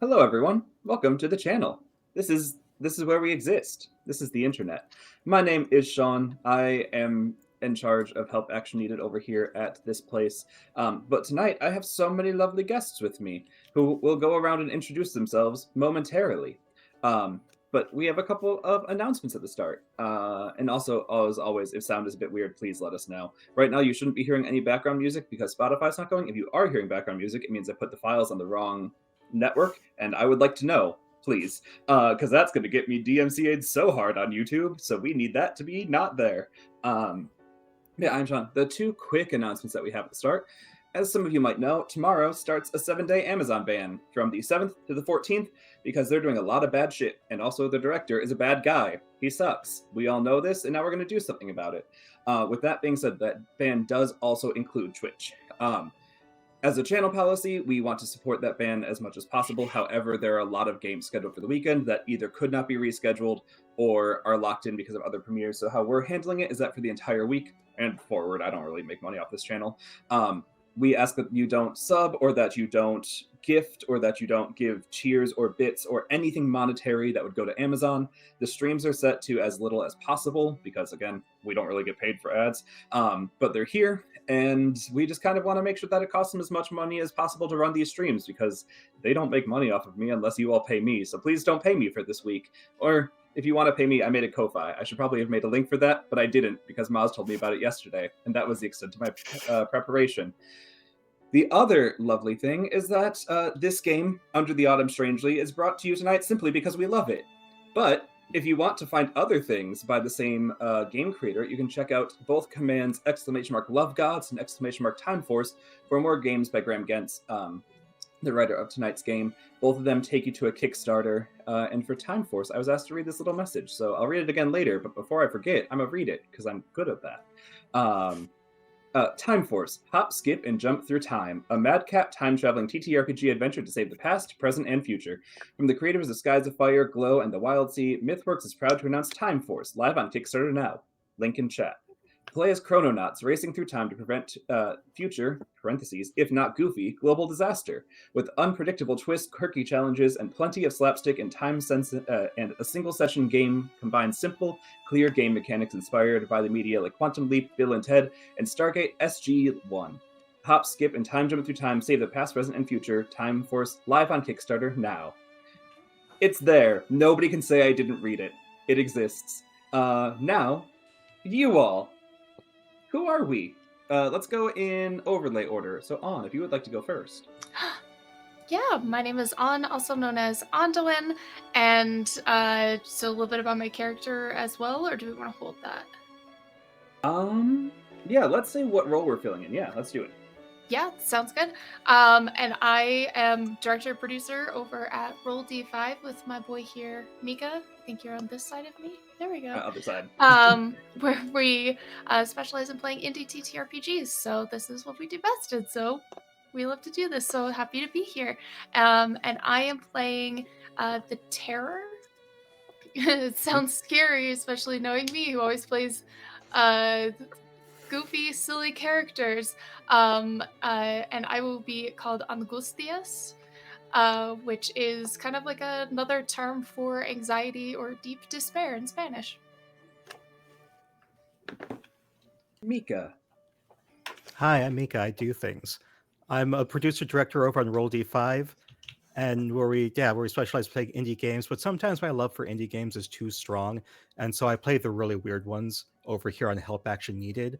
Hello, everyone. Welcome to the channel. This is where we exist. This is the internet. My name is Sean. I am in charge of Help Action Needed over here at this place. But tonight I have so many lovely guests with me who will go around and introduce themselves momentarily. Um, but we have a couple of announcements at the start. And also, as always, if sound is a bit weird, please let us know. Right now, you shouldn't be hearing any background music because Spotify's not going. If you are hearing background music, it means I put the files on the wrong network, and I would like to know, please, because that's going to get me DMCA'd so hard on YouTube. So we need that to be not there. Um, yeah, I'm Sean. The two quick announcements that we have at the start. As some of you might know, tomorrow starts a 7-day Amazon ban from the 7th to the 14th because they're doing a lot of bad shit. And also, the director is a bad guy. He sucks. We all know this, and now we're going to do something about it. With that being said, that ban does also include Twitch. As a channel policy, we want to support that ban as much as possible. However, there are a lot of games scheduled for the weekend that either could not be rescheduled or are locked in because of other premieres. So how we're handling it is that for the entire week and forward, I don't really make money off this channel. We ask that you don't sub or that you don't gift or that you don't give cheers or bits or anything monetary that would go to Amazon. The streams are set to as little as possible because, again, we don't really get paid for ads. But they're here, and we just kind of want to make sure that it costs them as much money as possible to run these streams because they don't make money off of me unless you all pay me. So please don't pay me for this week. Or if you want to pay me, I made a Ko-Fi. I should probably have made a link for that, but I didn't because Maz told me about it yesterday, and that was the extent of my preparation. The other lovely thing is that this game, Under the Autumn Strangely, is brought to you tonight simply because we love it. But if you want to find other things by the same game creator, you can check out both commands !Love Gods and !Time Force for more games by Graham Gentz, the writer of tonight's game. Both of them take you to a Kickstarter. And for Time Force, I was asked to read this little message. So I'll read it again later, but before I forget, I'm going to read it because I'm good at that. Time Force. Hop, skip, and jump through time. A madcap time-traveling TTRPG adventure to save the past, present, and future. From the creators of Skies of Fire, Glow, and The Wild Sea, MythWorks is proud to announce Time Force, live on Kickstarter now. Link in chat. Play as Chrononauts, racing through time to prevent future, parentheses, if not goofy, global disaster. With unpredictable twists, quirky challenges, and plenty of slapstick and time sense, and a single-session game combines simple, clear game mechanics inspired by the media like Quantum Leap, Bill and Ted, and Stargate SG-1. Hop, skip, and time jump through time save the past, present, and future. Time Force live on Kickstarter now. It's there. Nobody can say I didn't read it. It exists. Now, you all. Who are we? Let's go in overlay order. So, On, if you would like to go first. Yeah, my name is On, also known as Ondoin, and so a little bit about my character as well, or do we want to hold that? Yeah, let's say what role we're filling in. Yeah, let's do it. Yeah, sounds good. And I am director producer over at Roll D5 with my boy here, Mika. I think you're on this side of me. There we go. Other side. Where we specialize in playing indie TTRPGs. So this is what we do best, and so we love to do this. So happy to be here. And I am playing the Terror. It sounds scary, especially knowing me, who always plays goofy, silly characters. And I will be called Angustias, which is kind of like another term for anxiety or deep despair in Spanish. Mika. Hi, I'm Mika. I do things. I'm a producer director over on Roll D5, and where we specialize in playing indie games. But sometimes my love for indie games is too strong, and so I play the really weird ones over here on Help Action Needed.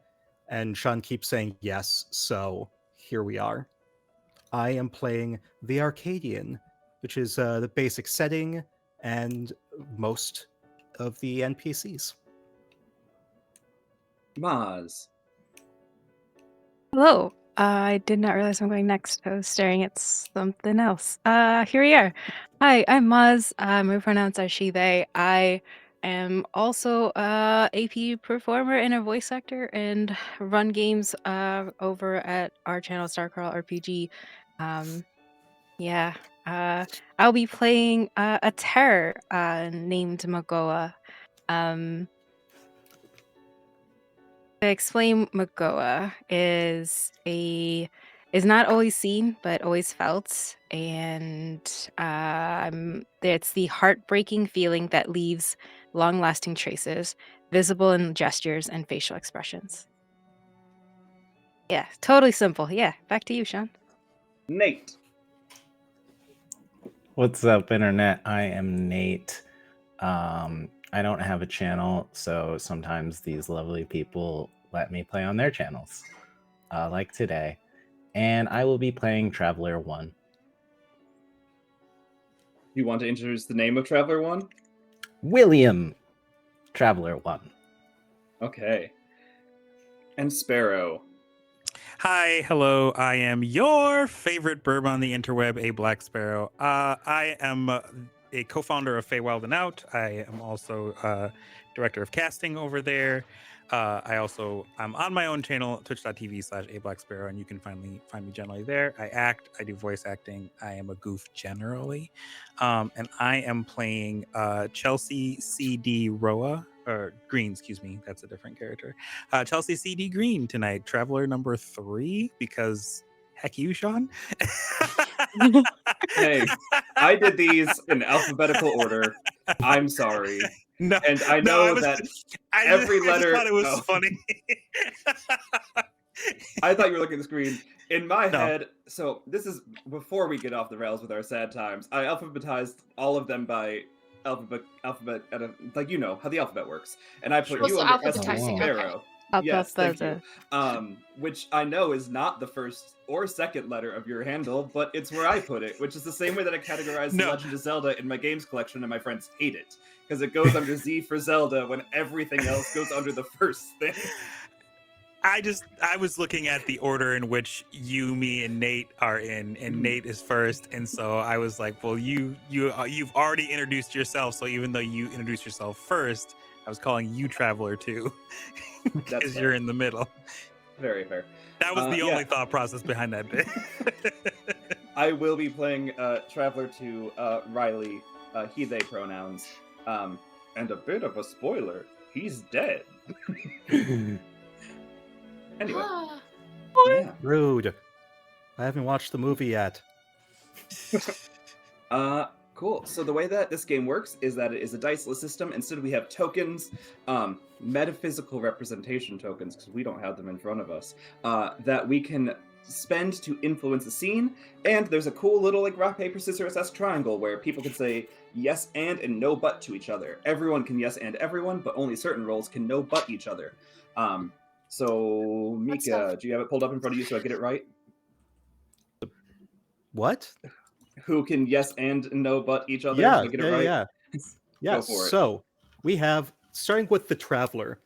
And Sean keeps saying yes, so here we are. I am playing the Arcadian, which is the basic setting and most of the NPCs. Maz. Hello. I did not realize I'm going next. I was staring at something else. Here we are. Hi, I'm Maz. My pronouns are she, they. I am also a AP performer and a voice actor and run games over at our channel, Starcrawl RPG. Yeah. I'll be playing a terror named Magoa. To explain, Magoa is a is not always seen, but always felt. And it's the heartbreaking feeling that leaves long lasting traces, visible in gestures and facial expressions. Yeah, totally simple. Yeah, back to you, Sean. Nate. What's up, internet? I am Nate. I don't have a channel, so sometimes these lovely people let me play on their channels, like today. And I will be playing Traveler 1. You want to introduce the name of Traveler 1? William Traveler 1. Okay. And Sparrow. Hi, hello. I am your favorite burb on the interweb, a Black Sparrow. I am a co-founder of Feywild and Out. I am also director of casting over there. I'm on my own channel, twitch.tv/a Black Sparrow, and you can find me generally there. I act, I do voice acting. I am a goof generally, and I am playing Chelsea CD Roa. Or Green, excuse me, that's a different character. Chelsea CD Green tonight, Traveler number 3, because heck you, Sean. Hey, I did these in alphabetical order. I'm sorry. No, And I know that every I letter- thought it was oh. funny. I thought you were looking at the screen. In my No. head, so this is before we get off the rails with our sad times, I alphabetized all of them by alphabet, like you know how the alphabet works. And I put Oh, you so under S alphabetizing, okay. Sparrow. Yes, thank you. Which I know is not the first or second letter of your handle, but it's where I put it, which is the same way that I categorize The No. Legend of Zelda in my games collection, and my friends hate it because it goes under Z for Zelda when everything else goes under the first thing. I was looking at the order in which you, me, and Nate are in, and Nate is first, and so I was like, well, you've already introduced yourself, so even though you introduced yourself first, I was calling you Traveler 2 because fair. you're in the middle. Very fair. That was the yeah. only thought process behind that bit. I will be playing Traveler 2, Riley, he, they pronouns. And a bit of a spoiler, he's dead. Anyway. Ah, Yeah. Rude. I haven't watched the movie yet. Cool. So the way that this game works is that it is a diceless system. Instead, we have tokens, metaphysical representation tokens, because we don't have them in front of us, that we can spend to influence a scene. And there's a cool little like rock, paper, scissors-esque triangle where people can say yes and no but to each other. Everyone can yes and everyone, but only certain roles can no but each other. So Mika, stuff. do you have it pulled up in front of you so I get it right? What? Who can yes and no but each other? Yeah, So I get it right? yeah. Yeah, Go for it. so we have, starting with the Traveler.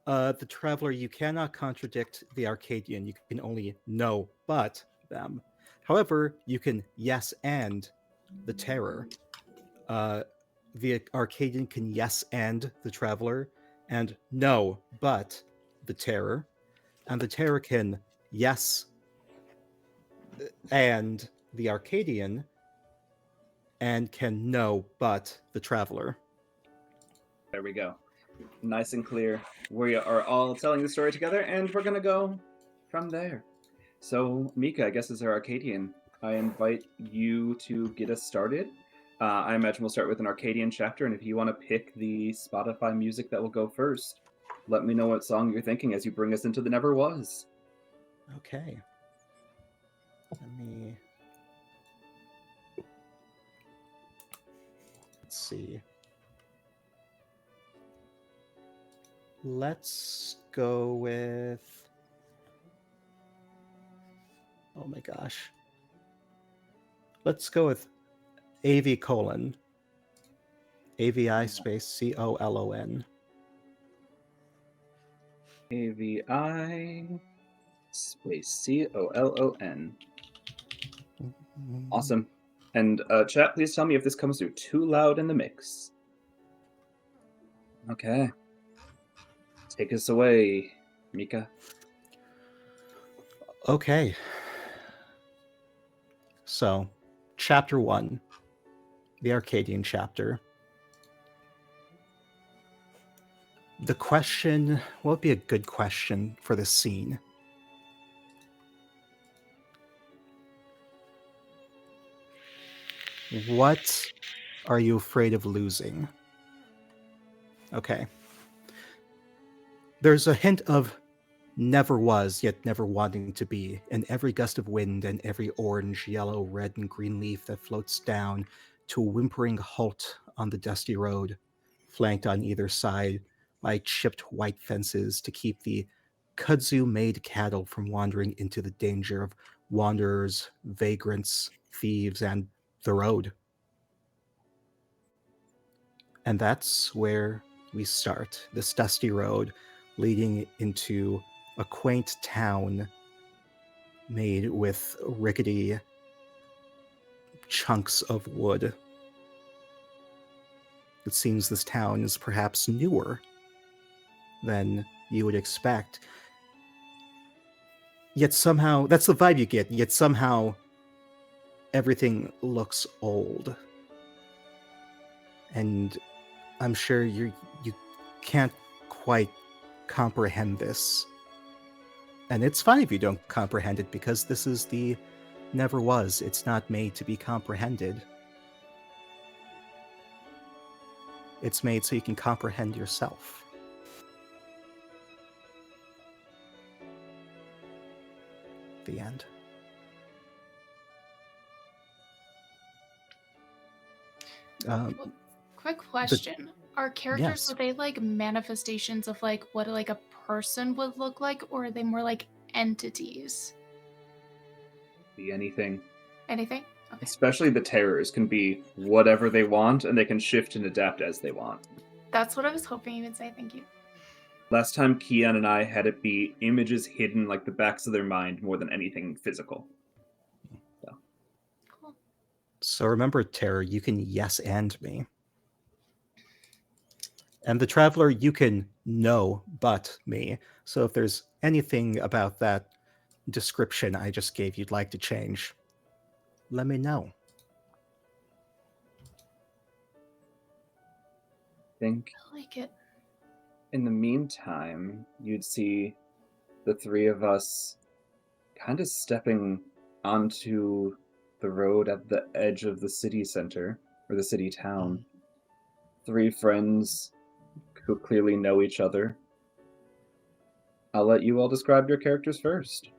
The Traveler, you cannot contradict the Arcadian. You can only no but them. However, you can yes and the Terror. The Arcadian can yes and the Traveler, and no but the Terror. And the Terror can yes and the Arcadian, and can no but the Traveler. There we go. Nice and clear. We are all telling the story together, and we're gonna go from there. So, Mika, I guess is our Arcadian. I invite you to get us started. I imagine we'll start with an Arcadian chapter, and if you want to pick the Spotify music that will go first, let me know what song you're thinking as you bring us into the Never Was. Okay. Let me... Let's see. Let's go with... Oh my gosh. Let's go with AV colon. AVI space COLON. AVI space COLON. Awesome. And chat, please tell me if this comes through too loud in the mix. Okay. Take us away, Mika. Okay. So, chapter 1. The Arcadian chapter. The question, what would be a good question for this scene? What are you afraid of losing? Okay. There's a hint of never was, yet never wanting to be, in every gust of wind and every orange, yellow, red, and green leaf that floats down to a whimpering halt on the dusty road, flanked on either side by chipped white fences to keep the kudzu-made cattle from wandering into the danger of wanderers, vagrants, thieves, and the road. And that's where we start, this dusty road leading into a quaint town made with rickety chunks of wood. It seems this town is perhaps newer than you would expect. Yet somehow, that's the vibe you get, yet somehow everything looks old. And I'm sure you can't quite comprehend this. And it's fine if you don't comprehend it, because this is the never was. It's not made to be comprehended. It's made so you can comprehend yourself. The end. Quick question. Are characters, yes. are they like manifestations of like what like a person would look like, or are they more like entities? Be anything. Anything? Okay. Especially the terrors can be whatever they want, and they can shift and adapt as they want. That's what I was hoping you would say. Thank you. Last time Kian and I had it be images hidden like the backs of their mind more than anything physical. Cool. So remember, Terror, you can yes and me. And the Traveler, you can no but me. So if there's anything about that description I just gave you'd like to change, let me know. Think I like it. in the meantime, you'd see the three of us kind of stepping onto the road at the edge of the city center, or the city town. Three friends who clearly know each other. I'll let you all describe your characters first.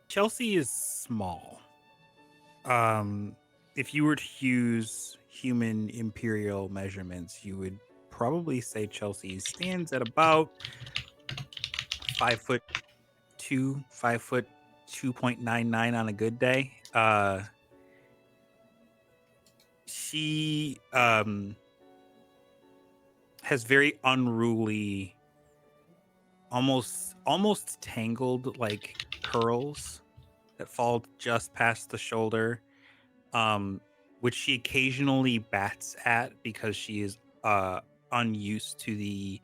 Chelsea is small. If you were to use human imperial measurements, you would probably say Chelsea stands at about 5'2", 5'2.99" on a good day. She has very unruly, almost tangled like curls that fall just past the shoulder, which she occasionally bats at because she is unused to the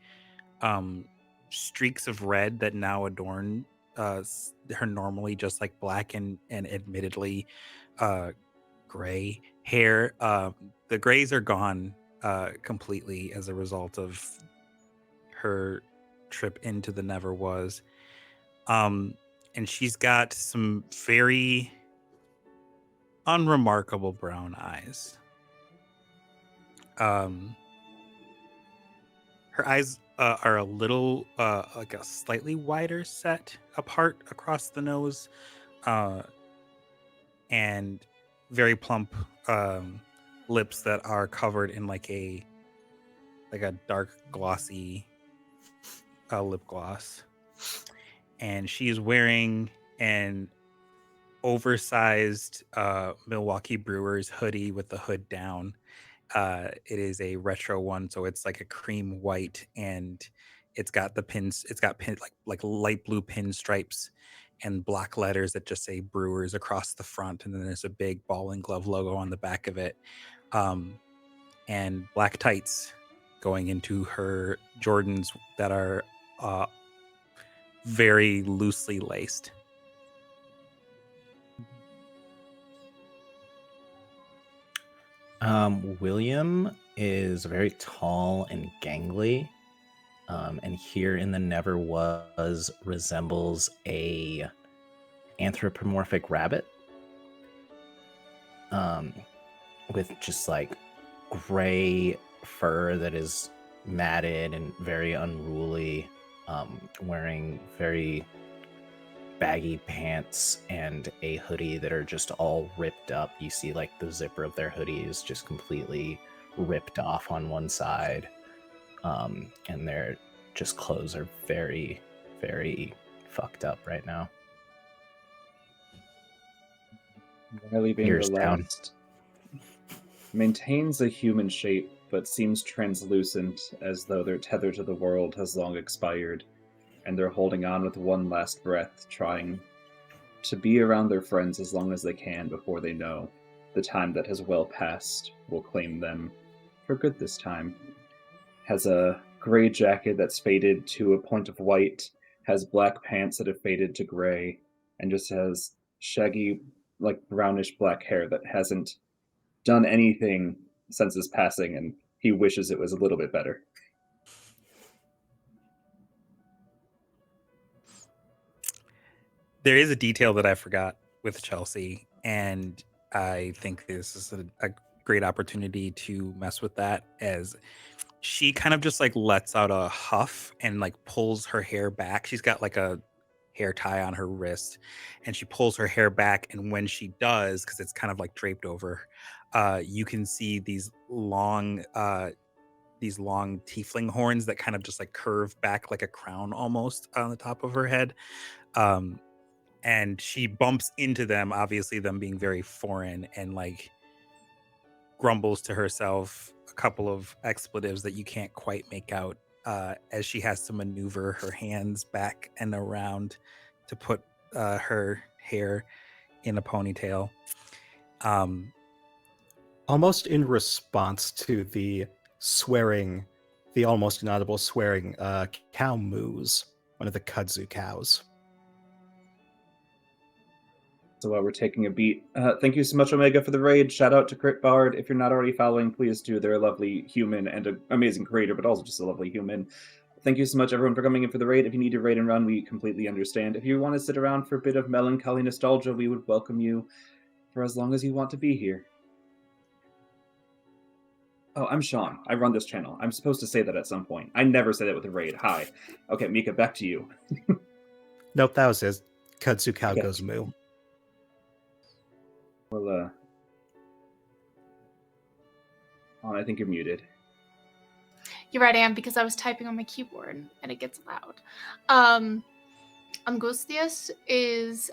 streaks of red that now adorn her normally just like black and admittedly gray hair. The grays are gone completely as a result of her trip into the Never Was. And she's got some very unremarkable brown eyes. Her eyes are a little like a slightly wider set apart across the nose, and very plump lips that are covered in like a dark glossy lip gloss. And she is wearing an oversized Milwaukee Brewers hoodie with the hood down. It is a retro one, so it's like a cream white, and it's got the pins. It's got like light blue pinstripes and black letters that just say Brewers across the front, and then there's a big ball and glove logo on the back of it, and black tights going into her Jordans that are very loosely laced. William is very tall and gangly, and here in the Never Was resembles a anthropomorphic rabbit, with just like gray fur that is matted and very unruly, wearing very baggy pants and a hoodie that are just all ripped up. You see like the zipper of their hoodie is just completely ripped off on one side, and their just clothes are very, very fucked up right now. Riley being Ears down. relaxed, maintains a human shape, but seems translucent, as though their tether to the world has long expired, and they're holding on with one last breath, trying to be around their friends as long as they can before they know the time that has well passed will claim them for good this time. Has a gray jacket that's faded to a point of white, has black pants that have faded to gray, and just has shaggy, like brownish black hair that hasn't done anything since his passing, and he wishes it was a little bit better. There is a detail that I forgot with Chelsea, and I think this is a great opportunity to mess with that, as she kind of just like lets out a huff and like pulls her hair back. She's got like a hair tie on her wrist, and she pulls her hair back, and when she does, because it's kind of like draped over, you can see these long tiefling horns that kind of just like curve back like a crown almost on the top of her head. And she bumps into them, obviously them being very foreign, and like grumbles to herself a couple of expletives that you can't quite make out, as she has to maneuver her hands back and around to put her hair in a ponytail. Almost in response to the swearing, the almost inaudible swearing, cow moos, one of the kudzu cows. So while we're taking a beat, thank you so much, Omega, for the raid. Shout out to Crit Bard. If you're not already following, please do. They're a lovely human and an amazing creator, but also just a lovely human. Thank you so much, everyone, for coming in for the raid. If you need to raid and run, we completely understand. If you want to sit around for a bit of melancholy nostalgia, we would welcome you for as long as you want to be here. Oh, I'm Sean. I run this channel. I'm supposed to say that at some point. I never say that with a raid. Hi. Okay, Mika, back to you. Nope, that was it. Kudzu cow Okay. goes moo. Well, I think you're muted. You're right, I am, because I was typing on my keyboard and it gets loud. Angustias is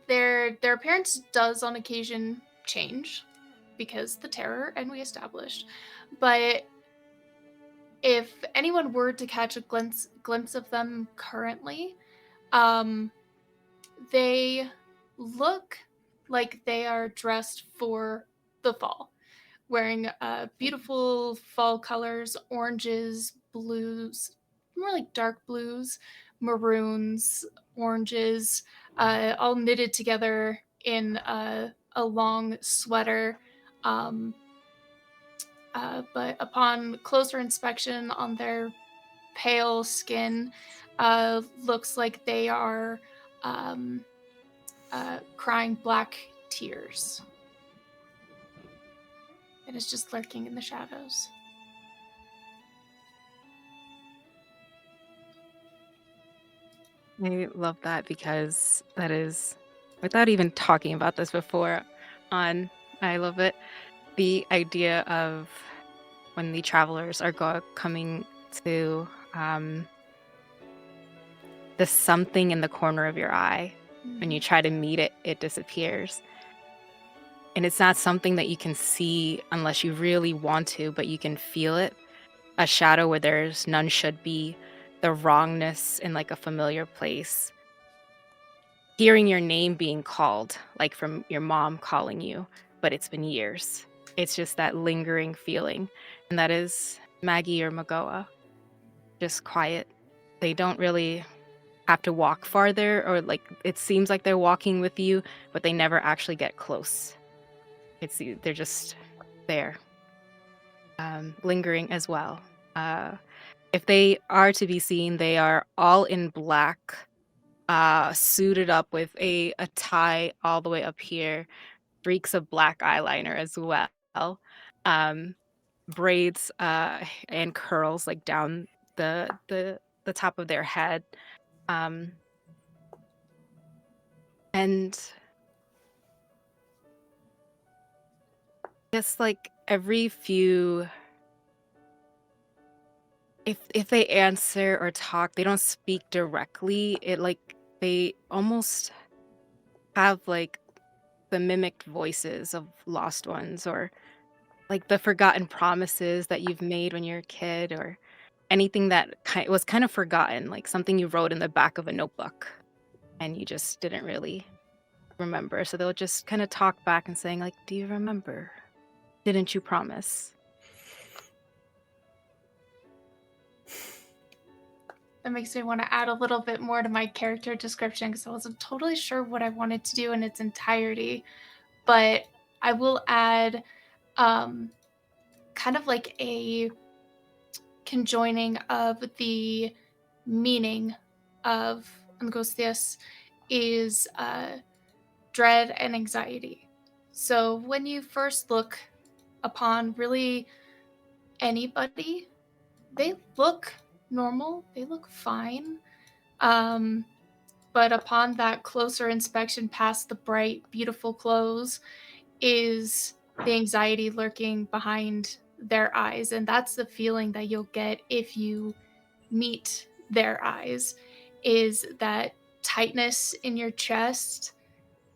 their appearance does on occasion change because the terror, and we established. But if anyone were to catch a glimpse of them currently, they look like they are dressed for the fall, wearing beautiful fall colors, oranges, blues, more like dark blues, maroons, oranges, all knitted together in a long sweater. But upon closer inspection on their pale skin, looks like they are crying black tears. It is just lurking in the shadows. I love that because that is, without even talking about this before on I Love It, the idea of when the travelers are coming to the something in the corner of your eye. When you try to meet it, it disappears. And it's not something that you can see unless you really want to, but you can feel it. A shadow where there's none should be, the wrongness in like a familiar place. Hearing your name being called, like from your mom calling you, but it's been years. It's just that lingering feeling. And that is Maggie or Magoa. Just quiet. They don't really have to walk farther, or like it seems like they're walking with you, but they never actually get close. They're just there, lingering as well. If they are to be seen, they are all in black suited up with a tie all the way up here, streaks of black eyeliner as well, um, braids and curls like down the top of their head, um, and just like every few, if they answer or talk, they don't speak directly. It like they almost have like the mimicked voices of lost ones, or like the forgotten promises that you've made when you're a kid, or anything that was kind of forgotten, like something you wrote in the back of a notebook and you just didn't really remember. So they'll just kind of talk back and saying like, "Do you remember? Didn't you promise?" That makes me want to add a little bit more to my character description because I wasn't totally sure what I wanted to do in its entirety. But I will add kind of like a conjoining of the meaning of Angustias is dread and anxiety. So when you first look upon really anybody, they look normal, they look fine. But upon that closer inspection past the bright, beautiful clothes is the anxiety lurking behind their eyes. And that's the feeling that you'll get if you meet their eyes, is that tightness in your chest.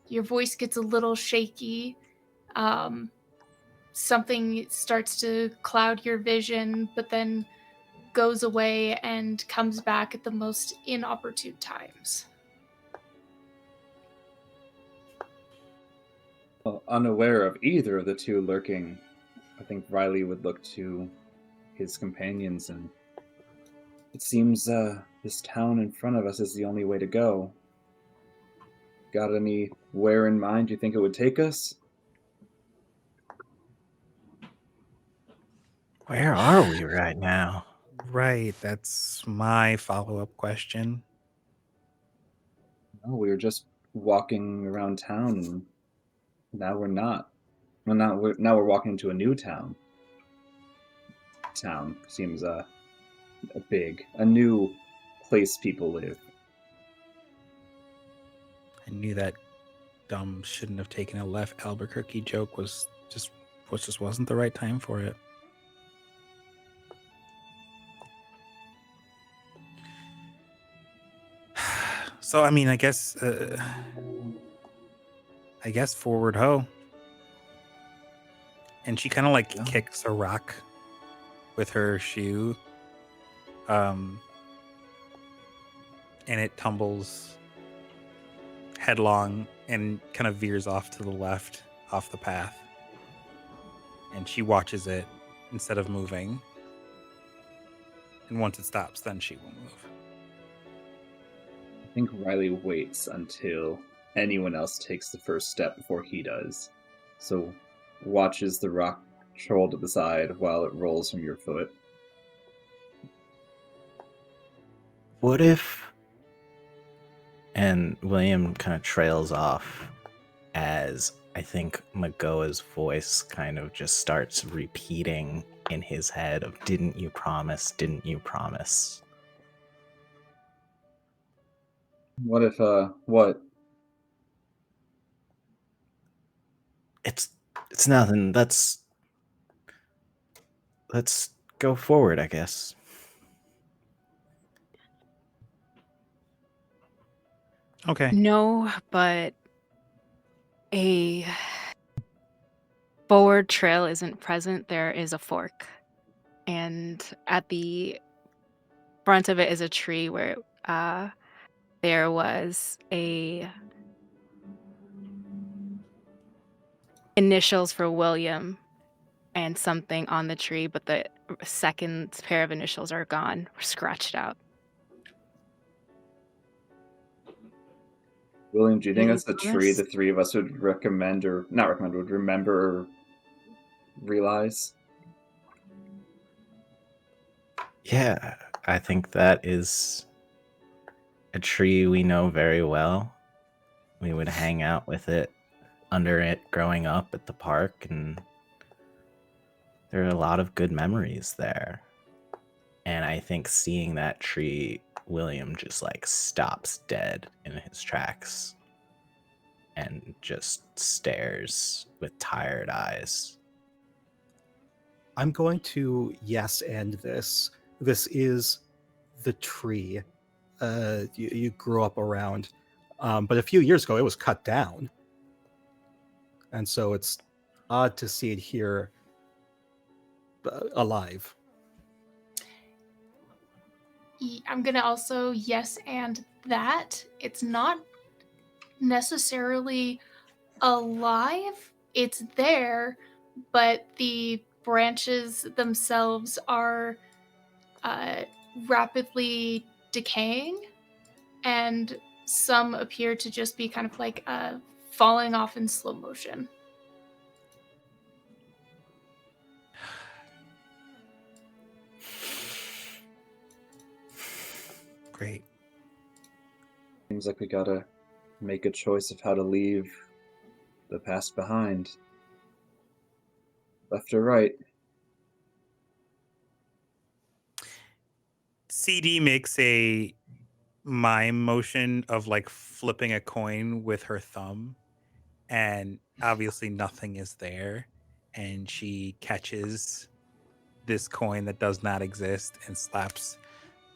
Your voice gets a little shaky. Um, Something starts to cloud your vision, but then goes away and comes back at the most inopportune times. Well, unaware of either of the two lurking, I think Riley would look to his companions, and it seems this town in front of us is the only way to go. Got any where in mind you think it would take us? Where are we right now? Right, that's my follow-up question. No, we were just walking around town, and now we're not. Well, now we're walking into a new town. Town seems a new place people live. I knew that dumb shouldn't have taken a left Albuquerque joke was just wasn't the right time for it. So I mean, I guess forward ho. And she kind of like Yeah. kicks a rock with her shoe, and it tumbles headlong and kind of veers off to the left, off the path. And she watches it instead of moving. And once it stops, then she will move. I think Riley waits until anyone else takes the first step before he does. So watches the rock roll to the side while it rolls from your foot. What if... And William kind of trails off as I think Magoa's voice kind of just starts repeating in his head of, "Didn't you promise? Didn't you promise?" What if what? It's nothing. Let's go forward, I guess. Okay. No, but a forward trail isn't present. There is a fork, and at the front of it is a tree where there was a initials for William and something on the tree, but the second pair of initials are gone, or scratched out. William, do you think Any that's the tree promise? the three of us would recommend, or not recommend, would remember or realize? Yeah, I think that is a tree we know very well. We would hang out with it, under it growing up at the park, and there are a lot of good memories there. And I think seeing that tree, William just like stops dead in his tracks and just stares with tired eyes. I'm going to yes end this. This is the tree you grew up around. But a few years ago, it was cut down. And so it's odd to see it here alive. I'm going to also yes and that. It's not necessarily alive. It's there, but the branches themselves are rapidly decaying, and some appear to just be kind of like falling off in slow motion. Great. Seems like we gotta make a choice of how to leave the past behind. Left or right? CD makes a mime motion of like flipping a coin with her thumb, and obviously nothing is there. And she catches this coin that does not exist and slaps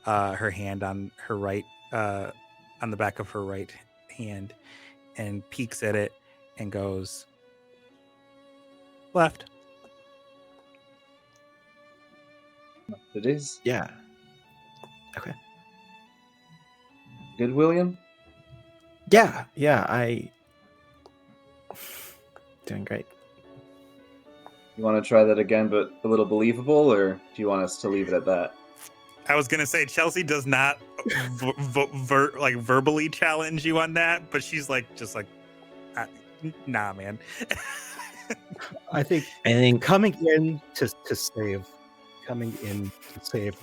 her hand on her right, on the back of her right hand, and peeks at it and goes, left. It is. Yeah. Okay. Good, William? Yeah, I doing great. You want to try that again, but a little believable, or do you want us to leave it at that? I was gonna say Chelsea does not verbally challenge you on that, but she's like just like, nah, man. I think coming in to save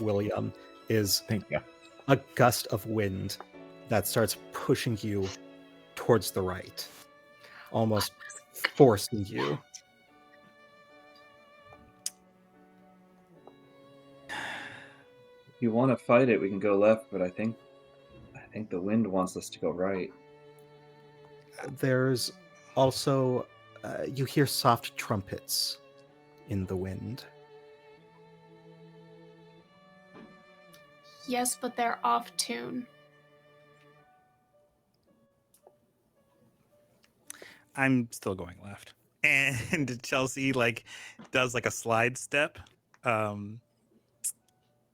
William is Thank you. a gust of wind that starts pushing you towards the right, almost forcing you. If you want to fight it, we can go left, but I think the wind wants us to go right. There's also you hear soft trumpets in the wind. Yes, but they're off tune. I'm still going left. And Chelsea like does like a slide step.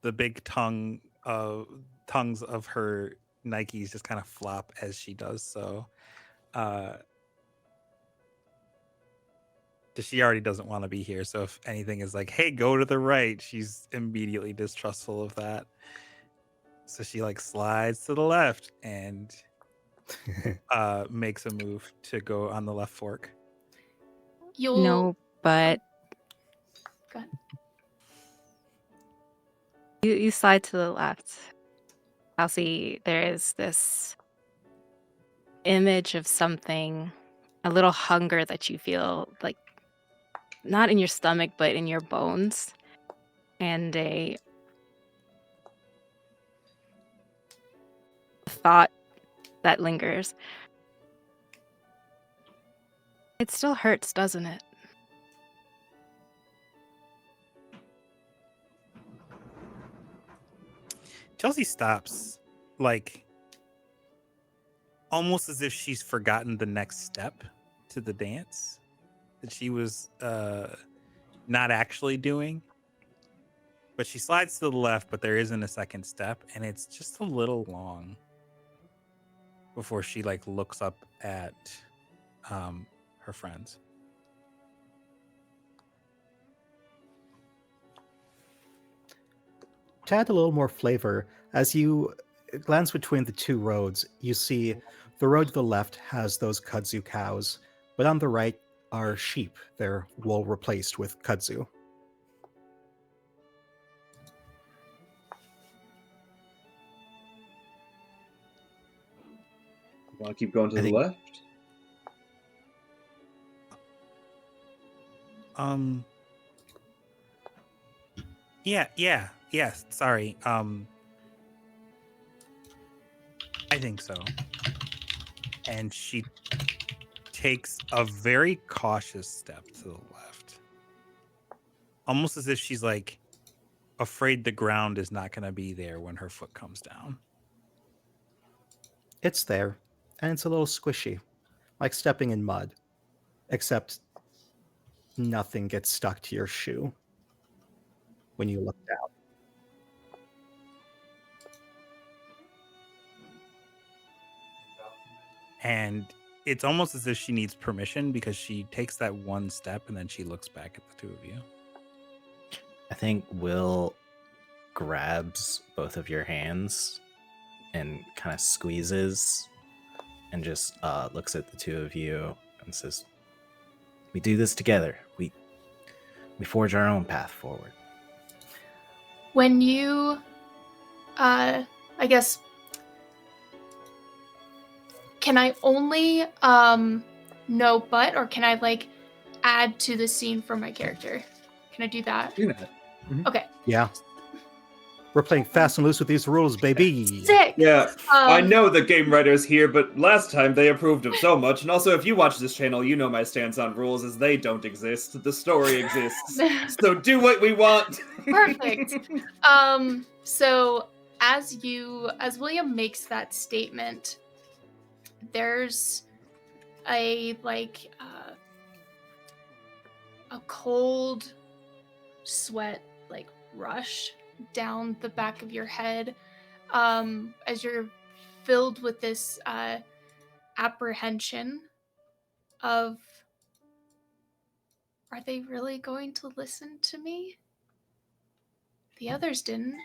The big tongues of her Nikes just kind of flop as she does so. She already doesn't want to be here, so if anything is like, hey, go to the right, she's immediately distrustful of that. So she like slides to the left and makes a move to go on the left fork. No, but Go ahead. you slide to the left. I'll see there is this image of something, a little hunger that you feel like not in your stomach, but in your bones. And a thought that lingers. It still hurts, doesn't it? Chelsea stops, like almost as if she's forgotten the next step to the dance that she was not actually doing. But she slides to the left, but there isn't a second step, and it's just a little long before she like looks up at her friends. To add a little more flavor, as you glance between the two roads, you see the road to the left has those kudzu cows, but on the right are sheep, their wool replaced with kudzu. Want to keep going to I the think- left? Yeah. Sorry. I think so. And she takes a very cautious step to the left, almost as if she's like afraid the ground is not going to be there when her foot comes down. It's there, and it's a little squishy, like stepping in mud, except nothing gets stuck to your shoe when you look down. And it's almost as if she needs permission because she takes that one step and then she looks back at the two of you. I think Will grabs both of your hands and kind of squeezes and just looks at the two of you and says, "We do this together. We forge our own path forward." When you, I guess, can I only know but, or can I like add to the scene for my character? Can I do that? Do that. Okay, Yeah. We're playing fast and loose with these rules, baby. sick. Yeah, I Um, know the game writer's here, but last time they approved of so much. And also, if you watch this channel, you know my stance on rules is they don't exist. The story exists. So do what we want. Perfect. So as William makes that statement, there's a a cold sweat like rush down the back of your head as you're filled with this apprehension of, are they really going to listen to me? The others didn't.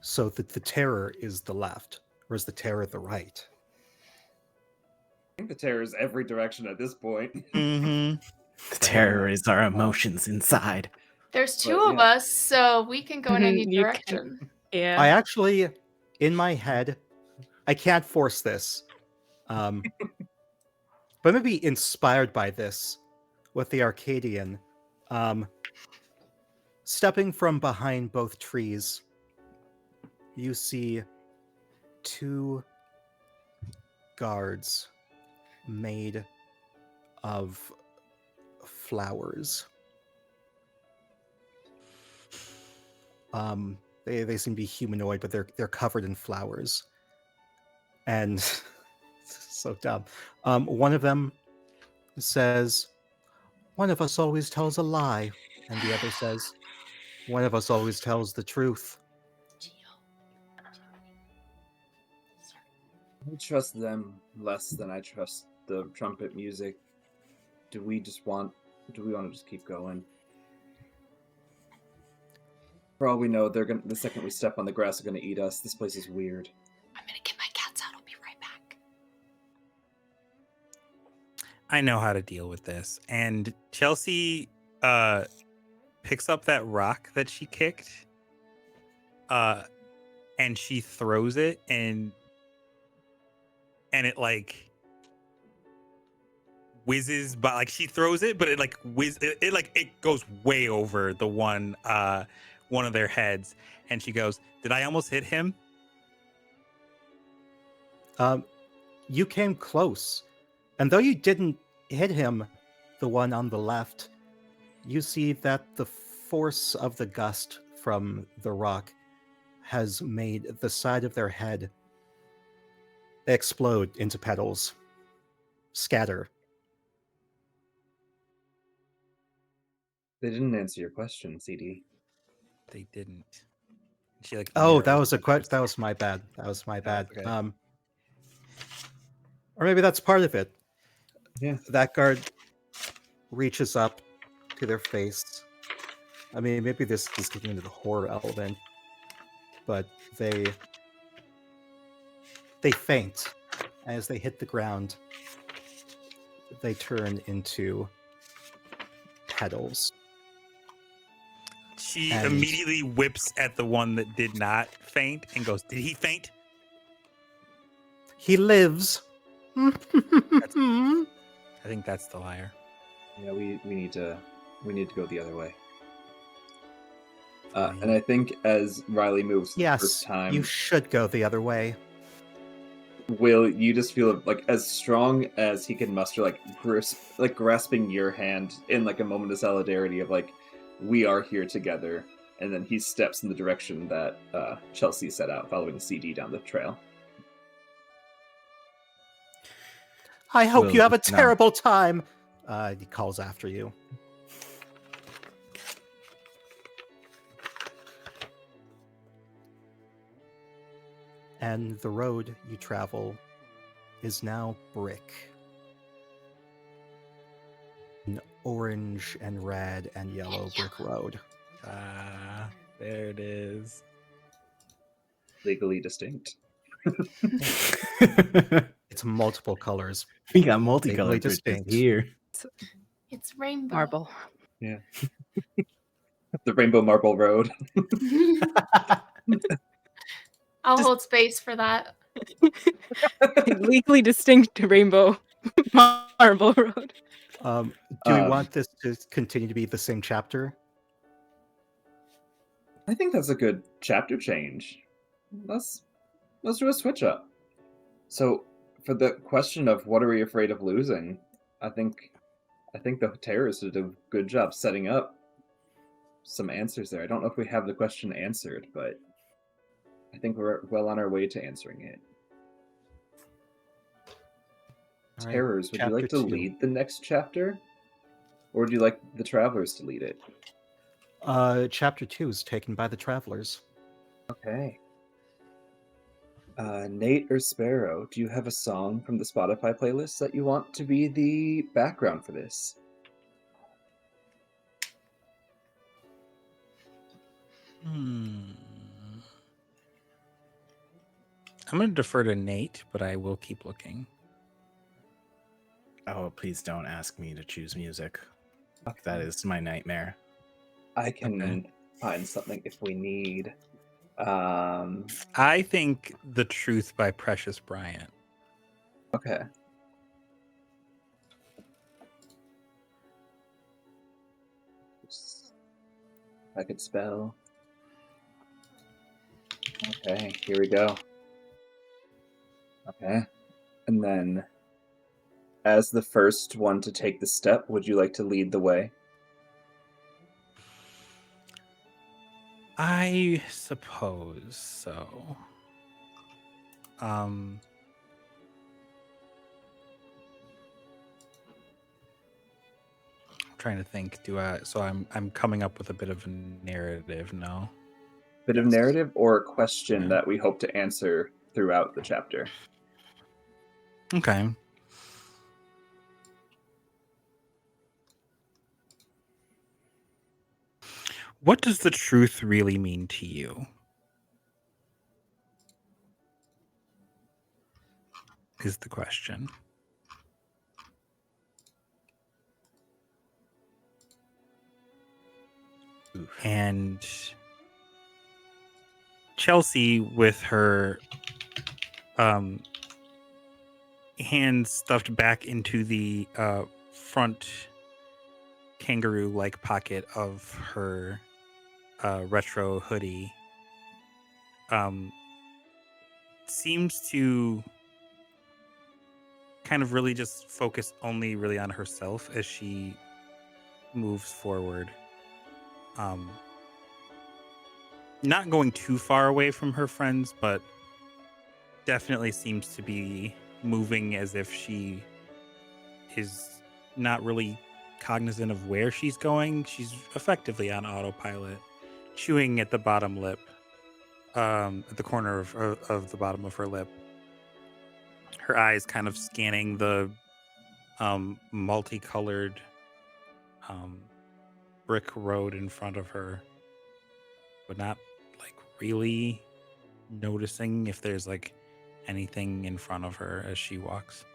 So the terror is the left, or is the terror the right? I think the terror is every direction at this point. Mm-hmm. The terror is our emotions inside. There's two But, of yeah. us, so we can go in any You can- direction. Yeah. I actually, in my head, I can't force this. But maybe inspired by this with the Arcadian. Stepping from behind both trees, you see two guards made of flowers. They seem to be humanoid, but they're covered in flowers. And so dumb. One of them says, "One of us always tells a lie," and the other says, "One of us always tells the truth." I trust them less than I trust the trumpet music. Do we want to just keep going? For all we know, the second we step on the grass, they're gonna eat us. This place is weird. I'm gonna get my cats out. I'll be right back. I know how to deal with this. And Chelsea picks up that rock that she kicked and she throws it and it like whizzes, but like she throws it, but it like it goes way over the one of their heads, and she goes, "Did I almost hit him?" You came close, and though you didn't hit him, the one on the left, you see that the force of the gust from the rock has made the side of their head explode into petals, scatter. They didn't answer your question, CD. They didn't. She like Oh, that narrows was a her question. eyes. That was my bad. That was my bad. okay. Or maybe that's part of it. Yeah. That guard reaches up to their face. I mean, maybe this is getting into the horror element, but they faint as they hit the ground. They turn into petals. She And- immediately whips at the one that did not faint and goes, "Did he faint?" He lives. I think that's the liar. Yeah, we need to go the other way. And I think as Riley moves the Yes, first time, you should go the other way. Will, you just feel like as strong as he can muster, like grasping your hand in like a moment of solidarity of like, we are here together. And then he steps in the direction that Chelsea set out, following the CD down the trail. I hope Will, you have a no. terrible time. He calls after you. And the road you travel is now brick. An orange and red and yellow brick road. Ah, there it is. Legally distinct. It's multiple colors. We got Legally multicolored bridges distinct. here. It's rainbow. Marble. The Rainbow Marble Road. I'll hold space for that. Legally distinct rainbow marble road. Do we Um, want this to continue to be the same chapter? I think that's a good chapter change. Let's do a switch up. So, for the question of what are we afraid of losing, I think the terrorists did a good job setting up some answers there. I don't know if we have the question answered, but I think we're well on our way to answering it. All right, Terrors, would you like chapter to 2. lead the next chapter? Or would you like the travelers to lead it? Chapter 2 is taken by the travelers. Okay. Nate or Sparrow, do you have a song from the Spotify playlist that you want to be the background for this? I'm going to defer to Nate, but I will keep looking. Oh, please don't ask me to choose music. That is my nightmare. I can Okay. find something if we need. I think The Truth by Precious Bryant. Okay. If I could spell. Okay, here we go. Okay. And then, as the first one to take the step, would you like to lead the way? I suppose so. I'm trying to think. So I'm coming up with a bit of a narrative. No. Bit of Yes. narrative or a question Yeah. that we hope to answer throughout the chapter? Okay. What does the truth really mean to you? Is the question. Oof. And Chelsea, with her hands stuffed back into the front kangaroo-like pocket of her retro hoodie, seems to kind of really just focus only really on herself as she moves forward. Not going too far away from her friends, but definitely seems to be moving as if she is not really cognizant of where she's going. She's effectively on autopilot, chewing at the bottom lip, at the corner of the bottom of her lip. Her eyes kind of scanning the multicolored brick road in front of her, but not like really noticing if there's like anything in front of her as she walks.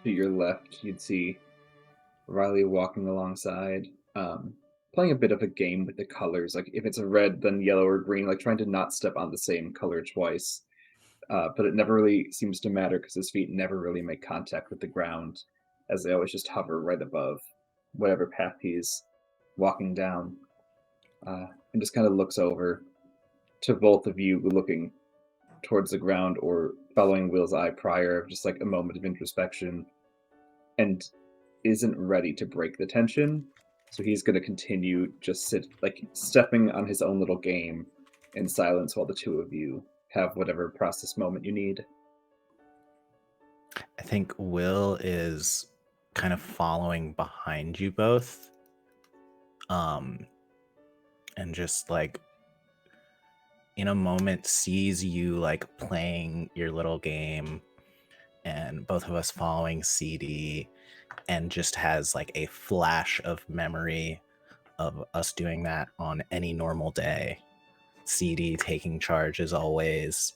to your left, you'd see Riley walking alongside, playing a bit of a game with the colors. Like if it's a red, then yellow or green, like trying to not step on the same color twice. But it never really seems to matter because his feet never really make contact with the ground, as they always just hover right above whatever path he's walking down, and just kind of looks over to both of you, looking towards the ground or following Will's eye prior, just like a moment of introspection, and isn't ready to break the tension. So he's going to continue just stepping on his own little game in silence while the two of you have whatever process moment you need. I think Will is kind of following behind you both. And just like in a moment sees you like playing your little game and both of us following CD, and just has like a flash of memory of us doing that on any normal day. CD taking charge as always,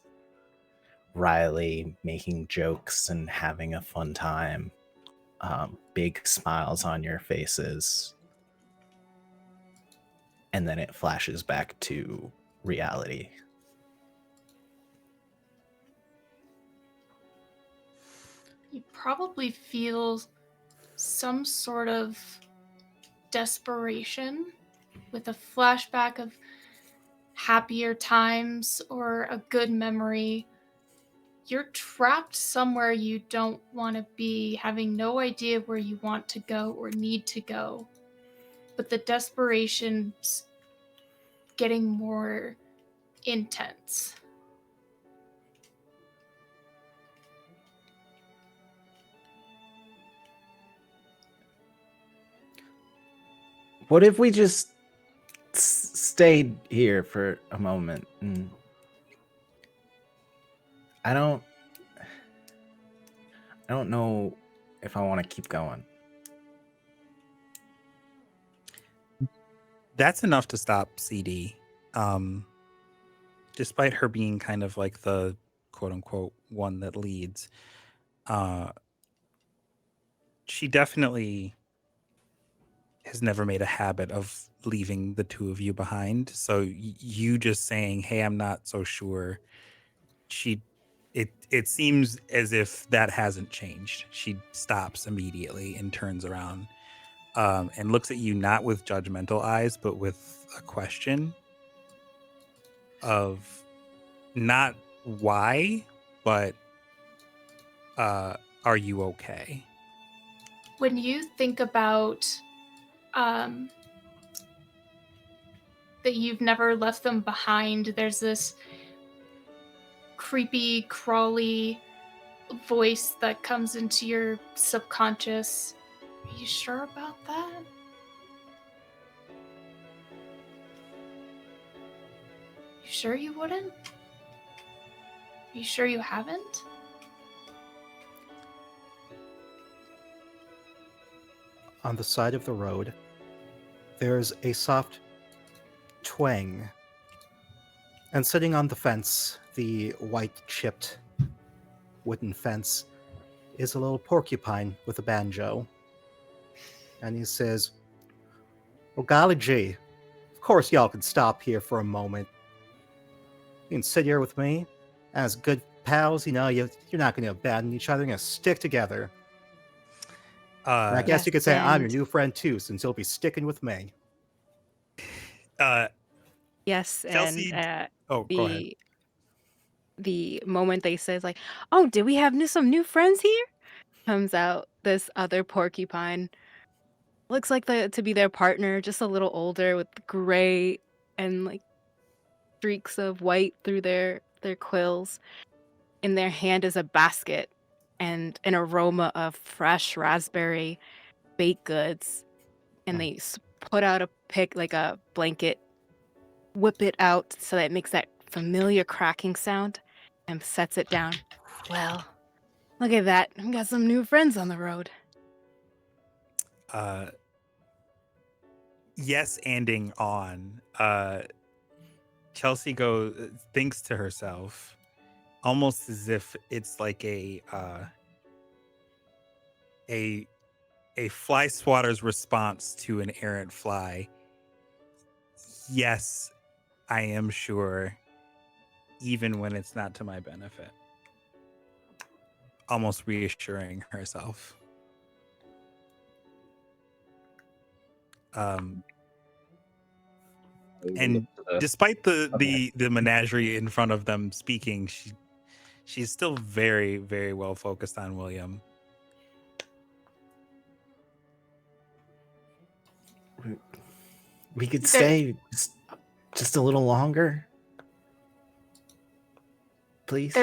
Riley making jokes and having a fun time, big smiles on your faces, and then it flashes back to reality. You probably feel some sort of desperation with a flashback of happier times or a good memory. You're trapped somewhere you don't want to be, having no idea where you want to go or need to go. But the desperation's getting more intense. What if we just stayed here for a moment? And I don't know if I want to keep going. That's enough to stop CD. Despite her being kind of like the quote unquote one that leads, she definitely has never made a habit of leaving the two of you behind. So you just saying, "Hey, I'm not so sure," it seems as if that hasn't changed. She stops immediately and turns around, and looks at you not with judgmental eyes, but with a question of not why, but are you okay? When you think about that you've never left them behind, there's this creepy, crawly voice that comes into your subconscious. Are you sure about that? You sure you wouldn't? Are you sure you haven't? On the side of the road, there's a soft twang. And sitting on the fence, the white chipped wooden fence, is a little porcupine with a banjo. And he says, "Well, golly gee, of course y'all can stop here for a moment. You can sit here with me. As good pals, you know, you're not going to abandon each other. You're going to stick together. And I guess you could say I'm your and- new friend too, since you'll be sticking with me." Yes, Chelsea- and Oh, go ahead. the moment they says like, "Oh, did we have some new friends here?" comes out this other porcupine. Looks like to be their partner, just a little older with gray and like streaks of white through their quills. In their hand is a basket and an aroma of fresh raspberry baked goods. And they put out a pick, like a blanket, whip it out so that it makes that familiar cracking sound and sets it down. Well, look at that. We got some new friends on the road. Yes, anding on. Chelsea thinks to herself, almost as if it's like a fly swatter's response to an errant fly. Yes, I am sure, even when it's not to my benefit. Almost reassuring herself. And despite the menagerie in front of them speaking, she's still very, very well focused on William. We could stay just a little longer, please.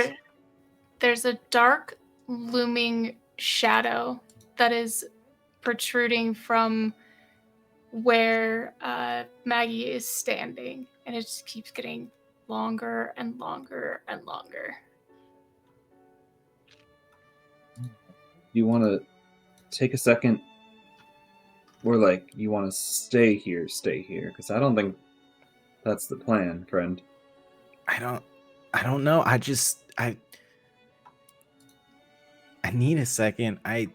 There's a dark, looming shadow that is protruding from where Maggie is standing, and it just keeps getting longer and longer and longer. You want to take a second, or like you want to stay here? Because I don't think that's the plan, friend. I don't know. I need a second. I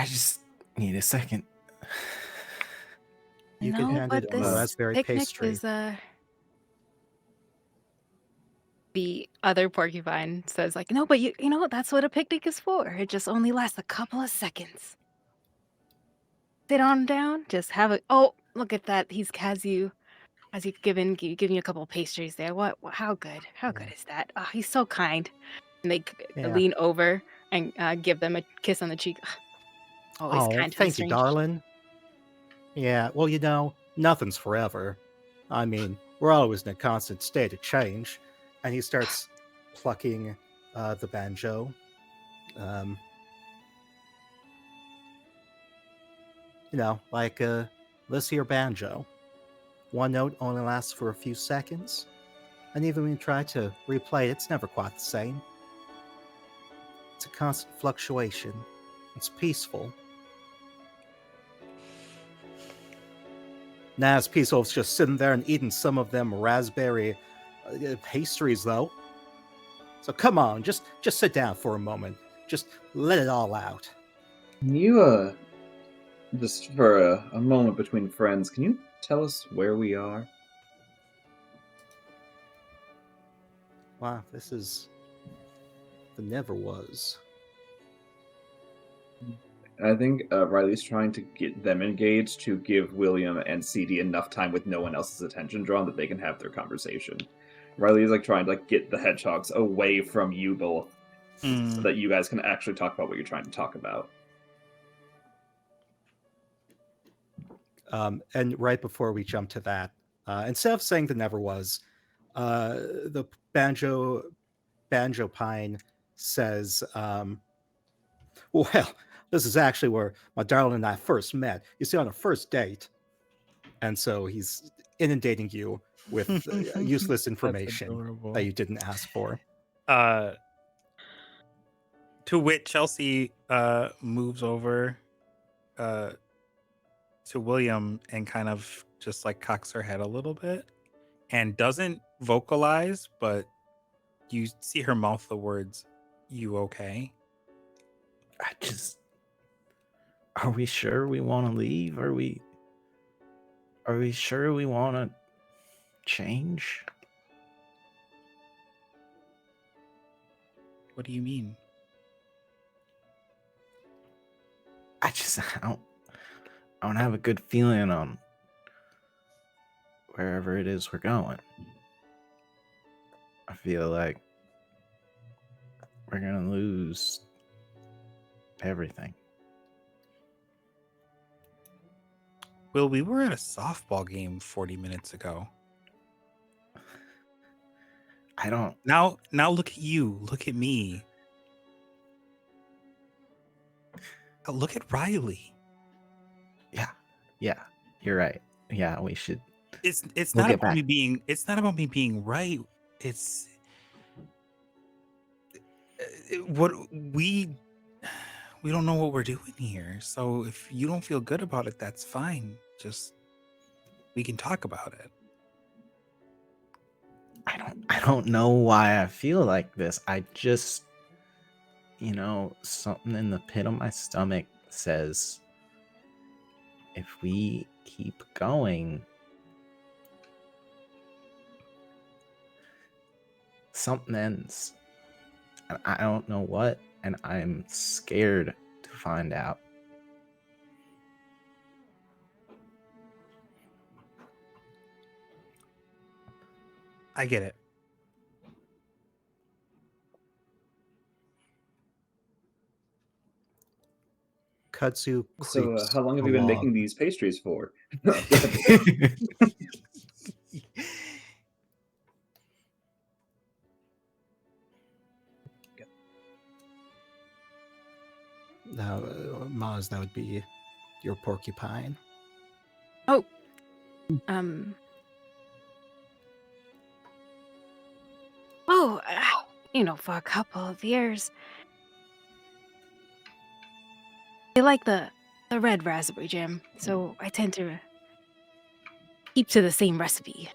just need a second. You can No, hand but it on a this raspberry picnic pastry. is the other porcupine says like, no, but you know that's what a picnic is for. It just only lasts a couple of seconds. Sit on down, just have a. Oh, look at that. He's giving you a couple of pastries there. How good? How good is that? Oh, he's so kind. And they Yeah. lean over and give them a kiss on the cheek. Always kind to a thank you, stranger. darling. Yeah, well, nothing's forever. I mean, we're always in a constant state of change. And he starts plucking the banjo. Like this here banjo. One note only lasts for a few seconds. And even when you try to replay it, it's never quite the same. It's a constant fluctuation. It's peaceful. Naz Peacewolf's just sitting there and eating some of them raspberry pastries, though. So come on, just sit down for a moment. Just let it all out. Can you, just for a moment between friends, can you tell us where we are? Wow, this is the Never Was. I think Riley's trying to get them engaged to give William and CD enough time with no one else's attention drawn that they can have their conversation. Riley's like trying to like get the hedgehogs away from you both so that you guys can actually talk about what you're trying to talk about. And right before we jump to that, instead of saying the Never Was, the banjo pine says, well, this is actually where my darling and I first met. You see, on a first date. And so he's inundating you with useless information that you didn't ask for. To which Chelsea moves over to William and kind of just like cocks her head a little bit and doesn't vocalize, but you see her mouth the words, "You okay?" Are we sure we want to leave? Are we sure we want to change? What do you mean? I don't have a good feeling on wherever it is we're going. I feel like we're gonna lose everything. Will, we were at a softball game 40 minutes ago. I don't. Now look at you. Look at me. Look at Riley. Yeah, you're right. Yeah, we should. It's We'll not get about back. me being. It's not about me being right. It's what we don't know what we're doing here. So if you don't feel good about it, that's fine. Just we can talk about it. I don't know why I feel like this. I just, something in the pit of my stomach says if we keep going, something ends. And I don't know what, and I'm scared to find out. I get it. Kudzu So, creeps how long have you been along. making these pastries for? Now, Maz, that would be your porcupine. Um. For a couple of years, I like the red raspberry jam, so I tend to keep to the same recipe.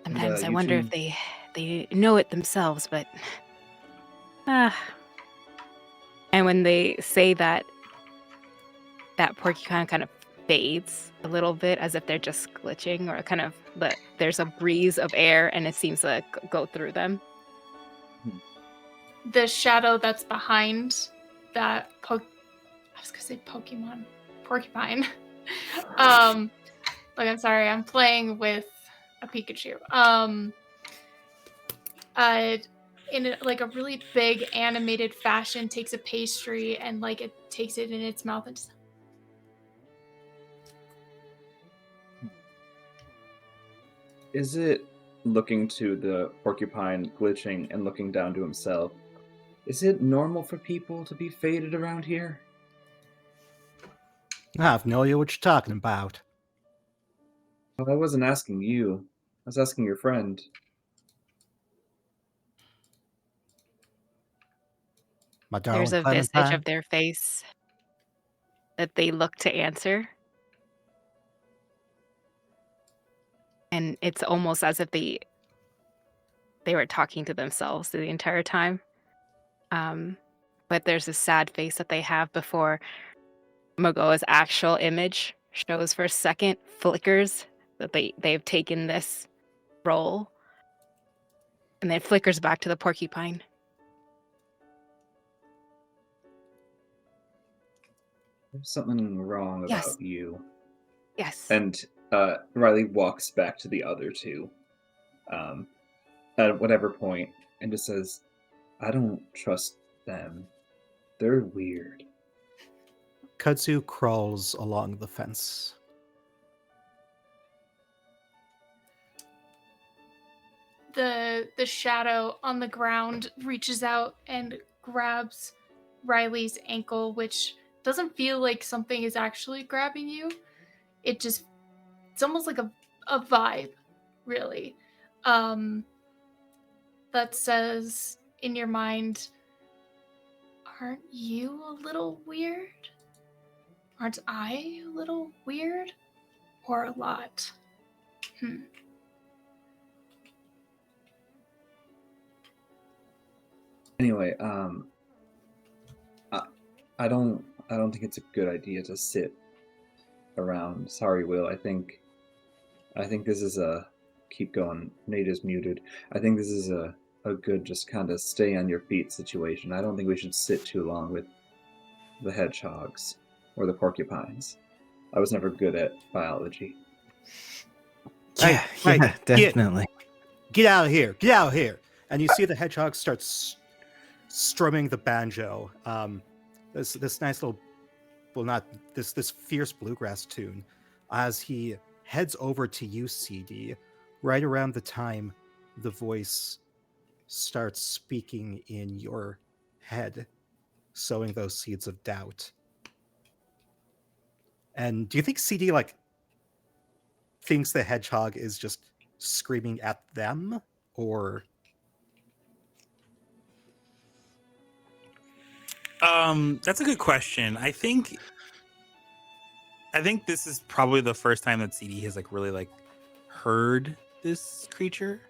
Sometimes I you wonder two- if they know it themselves, but and when they say that, that porcupine kind of fades a little bit, as if they're just glitching, or kind of there's a breeze of air and it seems to go through them. The shadow that's behind that I was gonna say porcupine. Like, I'm sorry, I'm playing with a Pikachu. In a really big animated fashion, takes a pastry and it takes it in its mouth and just. Is it looking to the porcupine glitching and looking down to himself? Is it normal for people to be faded around here? I have no idea what you're talking about. Well, I wasn't asking you. I was asking your friend. My darling There's a visage Clementine. of their face that they look to answer. And it's almost as if they were talking to themselves the entire time. But there's a sad face that they have before Magoa's actual image shows for a second, flickers, that they've taken this role. And then flickers back to the porcupine. There's something wrong Yes. about you. Yes. And Riley walks back to the other two at whatever point and just says, I don't trust them. They're weird. Kudzu crawls along the fence. The shadow on the ground reaches out and grabs Riley's ankle, which doesn't feel like something is actually grabbing you. It's almost like a vibe, really. That says in your mind, aren't you a little weird? Aren't I a little weird? Or a lot? Anyway, I don't think it's a good idea to sit around. Sorry, Will. I think this is a keep going. Nate is muted. I think this is a good just kind of stay on your feet situation. I don't think we should sit too long with the hedgehogs or the porcupines. I was never good at biology. Yeah, Hey, yeah, definitely. Get out of here! Get out of here! And you see the hedgehog starts strumming the banjo. This nice little, well, not this fierce bluegrass tune, as he heads over to you, CD. Right around the time the voice starts speaking in your head, sowing those seeds of doubt. And do you think CD thinks the hedgehog is just screaming at them, or That's a good question. I think this is probably the first time that CD has really heard this creature.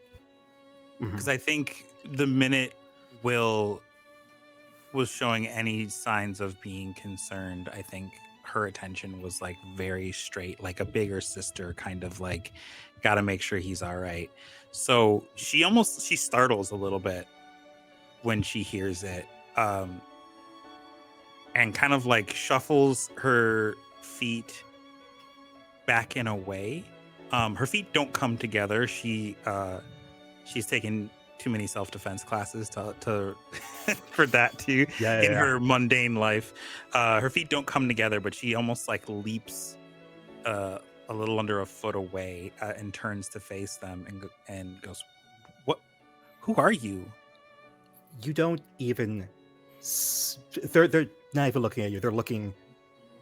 Mhm. Because I think the minute Will was showing any signs of being concerned, I think her attention was like very straight, like a bigger sister, kind of like, gotta make sure he's all right. So she startles a little bit when she hears it, and kind of like shuffles her feet back in a way. Her feet don't come together. She's taken too many self-defense classes to for that too in her mundane life. Her feet don't come together, but she almost like leaps a little under a foot away, and turns to face them and goes, "What? Who are you?" You don't even. They're not even looking at you. They're looking.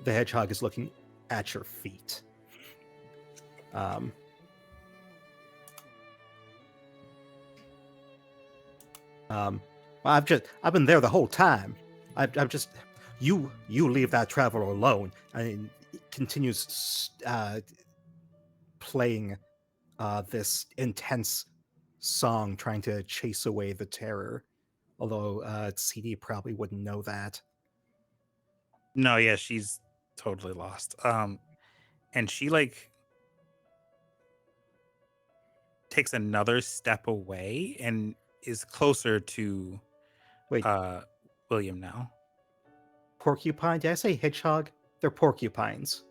The hedgehog is looking at your feet. Well, I've been there the whole time. I've just you leave that traveler alone. I mean, it continues playing this intense song, trying to chase away the terror. Although CD probably wouldn't know that. No, yeah, she's totally lost. And she like takes another step away and is closer to Wait, William now. porcupine? Did I say hedgehog? They're porcupines,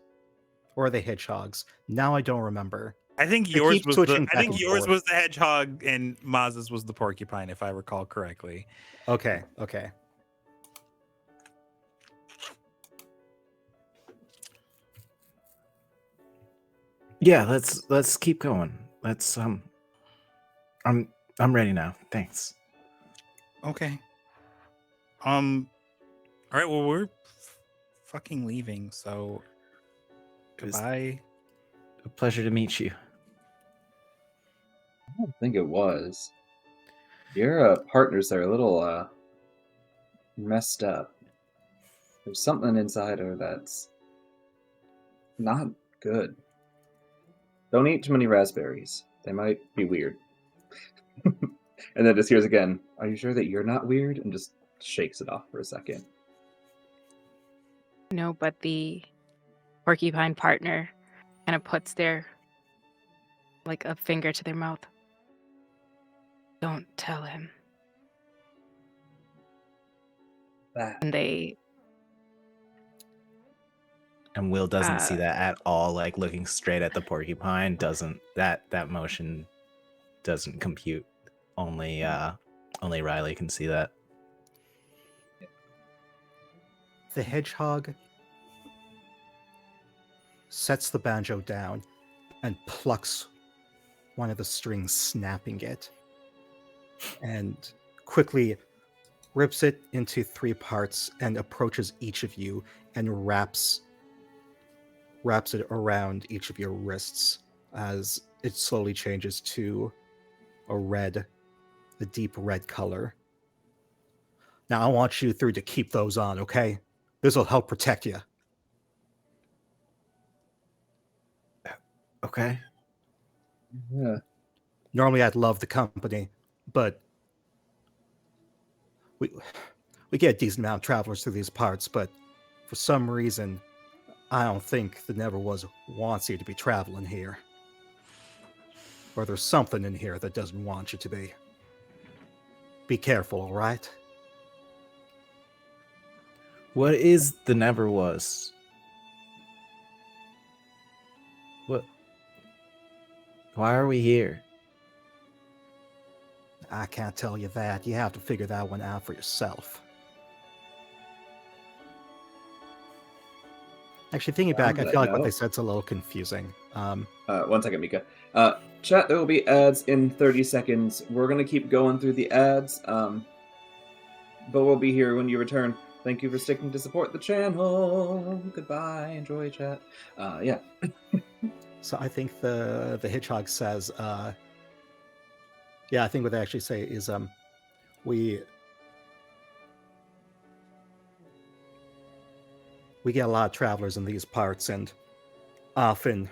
or are they hedgehogs? Now I don't remember. I think They yours keep was switching the I back think and yours forth. was the hedgehog and Maz's was the porcupine, if I recall correctly. Okay. Yeah, let's keep going. I'm ready now. Thanks. Okay. All right, well, we're fucking leaving, so It was goodbye. a pleasure to meet you. I don't think it was. Your partners are a little messed up. There's something inside her that's not good. Don't eat too many raspberries. They might be weird. And then just hears again, "Are you sure that you're not weird?" And just shakes it off for a second. No, but the porcupine partner kind of puts their like a finger to their mouth. Don't tell him. That And they And Will doesn't see Uh, that at all. Like looking straight at the porcupine doesn't that motion doesn't compute. Only Riley can see that. The hedgehog sets the banjo down and plucks one of the strings, snapping it, and quickly rips it into 3 parts and approaches each of you and wraps it around each of your wrists as it slowly changes to a deep red color. Now I want you 3 to keep those on, okay? This will help protect you. Okay. yeah. Normally I'd love the company, but we get a decent amount of travelers through these parts, but for some reason, I don't think the Never Was wants you to be traveling here. Or there's something in here that doesn't want you to be. Be careful, all right? What is the Never Was? What? Why are we here? I can't tell you that. You have to figure that one out for yourself. Actually, thinking back, I feel like what they said's a little confusing. 1 second, Mika. Chat, there will be ads in 30 seconds. We're going to keep going through the ads, but we'll be here when you return. Thank you for sticking to support the channel. Goodbye. Enjoy, chat. Yeah. So I think the hedgehog says, yeah, I think what they actually say is, we get a lot of travelers in these parts, and often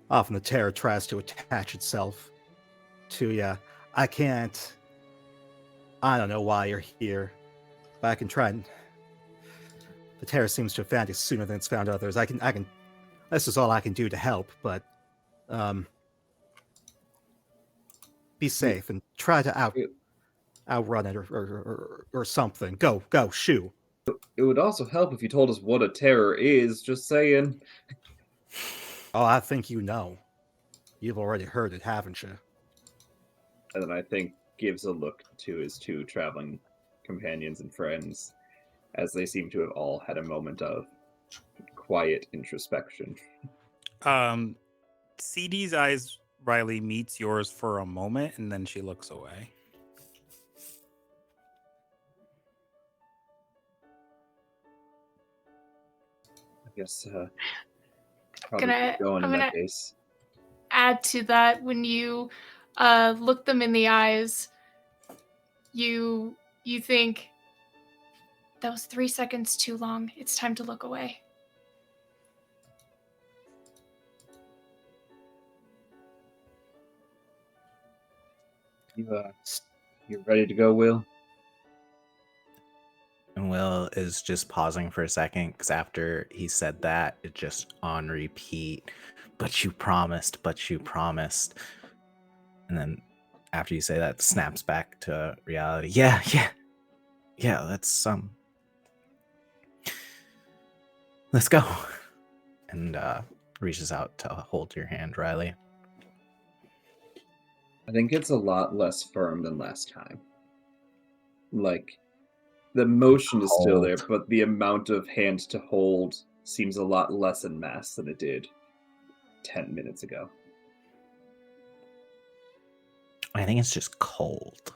the terror tries to attach itself to you. I can't. I don't know why you're here, but I can try and. The terror seems to have found you sooner than it's found others. I can. This is all I can do to help, but be safe and try to outrun it or something. Go, shoo. It would also help if you told us what a terror is. Just saying. Oh, I think you know. You've already heard it, haven't you? And then I think gives a look to his two traveling companions and friends, as they seem to have all had a moment of quiet introspection. CD's eyes, Riley, meets yours for a moment, and then she looks away. I guess probably keep going in that case. Add to that, when you look them in the eyes, you think, that was 3 seconds too long. It's time to look away. You're ready to go, Will? And Will is just pausing for a second because after he said that, it just on repeat. But you promised, but you promised. And then after you say that, snaps back to reality. Yeah, let's go. And reaches out to hold your hand, Riley. I think it's a lot less firm than last time. Like, the motion is still there, but the amount of hand to hold seems a lot less en masse than it did 10 minutes ago. I think it's just cold.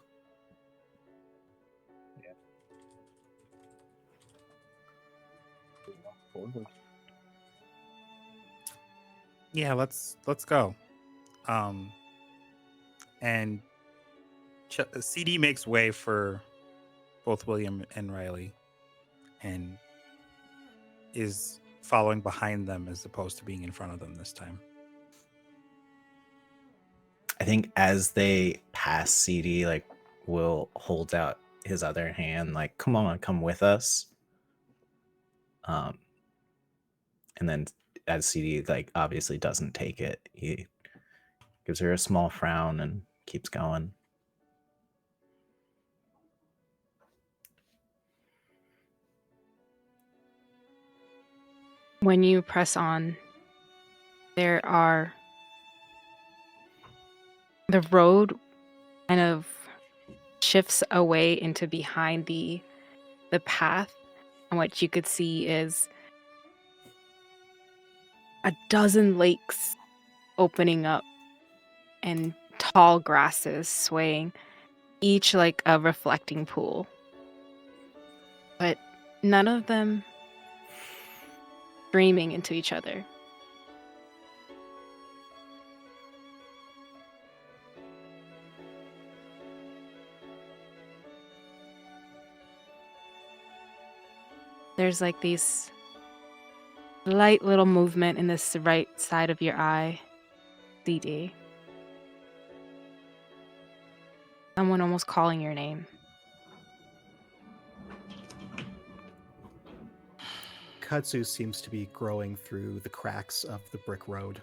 Yeah. Walk forward. Yeah, let's go. And CD makes way for both William and Riley, and is following behind them as opposed to being in front of them this time. I think as they pass CD, like, Will hold out his other hand, like, come on, come with us. And then as CD, like, obviously doesn't take it, he gives her a small frown and keeps going. When you press on, the road kind of shifts away into behind the path, and what you could see is a dozen lakes opening up and tall grasses swaying, each like a reflecting pool. But none of them streaming into each other. There's like these light little movement in this right side of your eye, CD. Someone almost calling your name. Kudzu seems to be growing through the cracks of the brick road.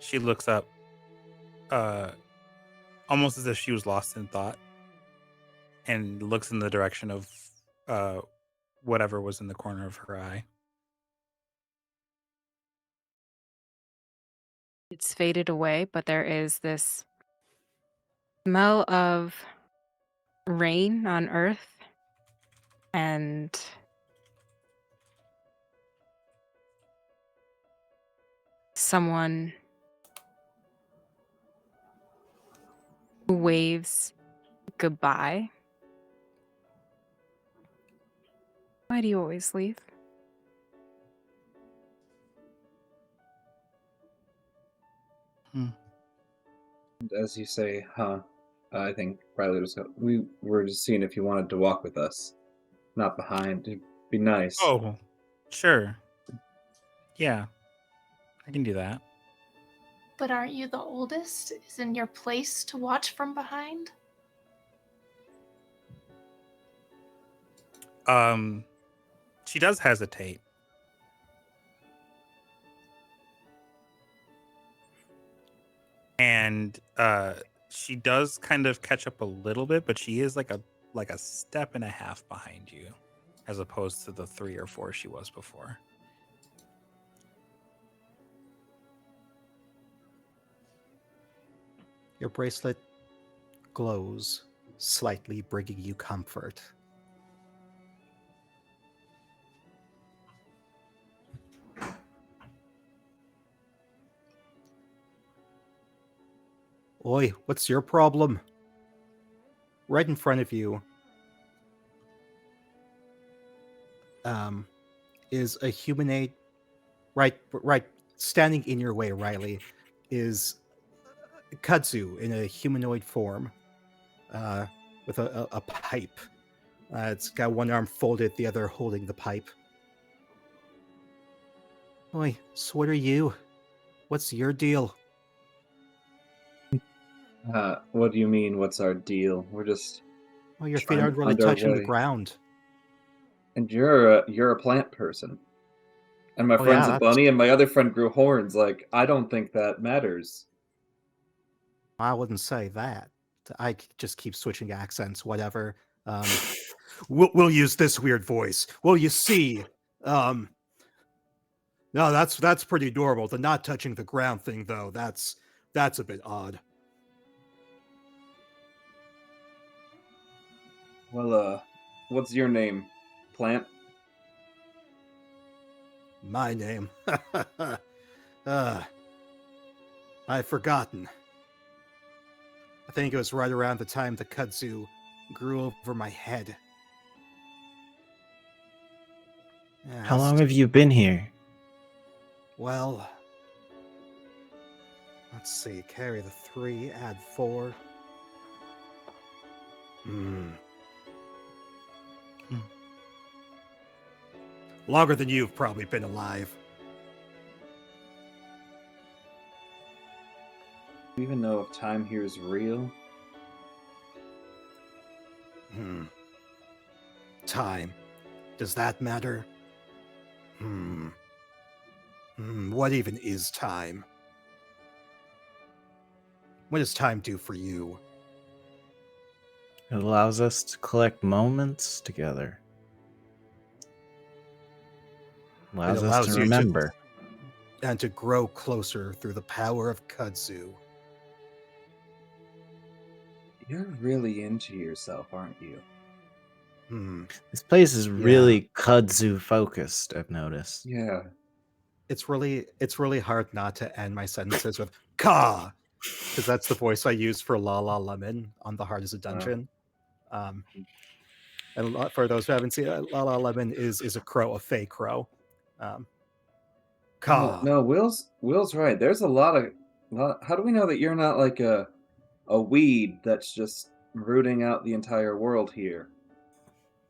She looks up, almost as if she was lost in thought, and looks in the direction of whatever was in the corner of her eye. It's faded away, but there is this smell of rain on earth and someone who waves goodbye. Why do you always leave? And as you say, I think Riley was. We were just seeing if you wanted to walk with us. not behind. It'd be nice. Oh, sure. Yeah, I can do that. But aren't you the oldest? Isn't your place to watch from behind? She does hesitate. And she does kind of catch up a little bit, but she is like a step and a half behind you, as opposed to the 3 or 4 she was before. Your bracelet glows, slightly bringing you comfort. Oi, what's your problem? Right in front of you is a humanoid. Right, standing in your way, Riley, is Kudzu in a humanoid form, with a pipe. It's got one arm folded, the other holding the pipe. Oi, so what are you? What's your deal? What do you mean? What's our deal? We're just Well, your feet trying aren't to really find our touching the way. ground. And you're a plant person. And my Oh, friend's yeah, a bunny, and my other friend grew horns. Like, I don't think that matters. I wouldn't say that. Just keep switching accents, whatever. We'll use this weird voice. Well, you see, no, that's pretty normal. The not touching the ground thing, though, that's a bit odd. Well, what's your name? Plant? My name. I've forgotten. I think it was right around the time the kudzu grew over my head. How Yes. long have you been here? Well, let's see. Carry the 3, add 4. Longer than you've probably been alive. Do you even know if time here is real? Time. Does that matter? What even is time? What does time do for you? It allows us to collect moments together. Allows us allows to you to- remember. And to grow closer through the power of kudzu. You're really into yourself, aren't you? This place is really kudzu focused, I've noticed. Yeah. It's really hard not to end my sentences with "ka," because that's the voice I use for La La Lemon on The Heart is a Dungeon. And for those who haven't seen it, La La Lemon is a crow, a fey crow. Ka. No, Will's right. There's a lot of. How do we know that you're not like a weed that's just rooting out the entire world here?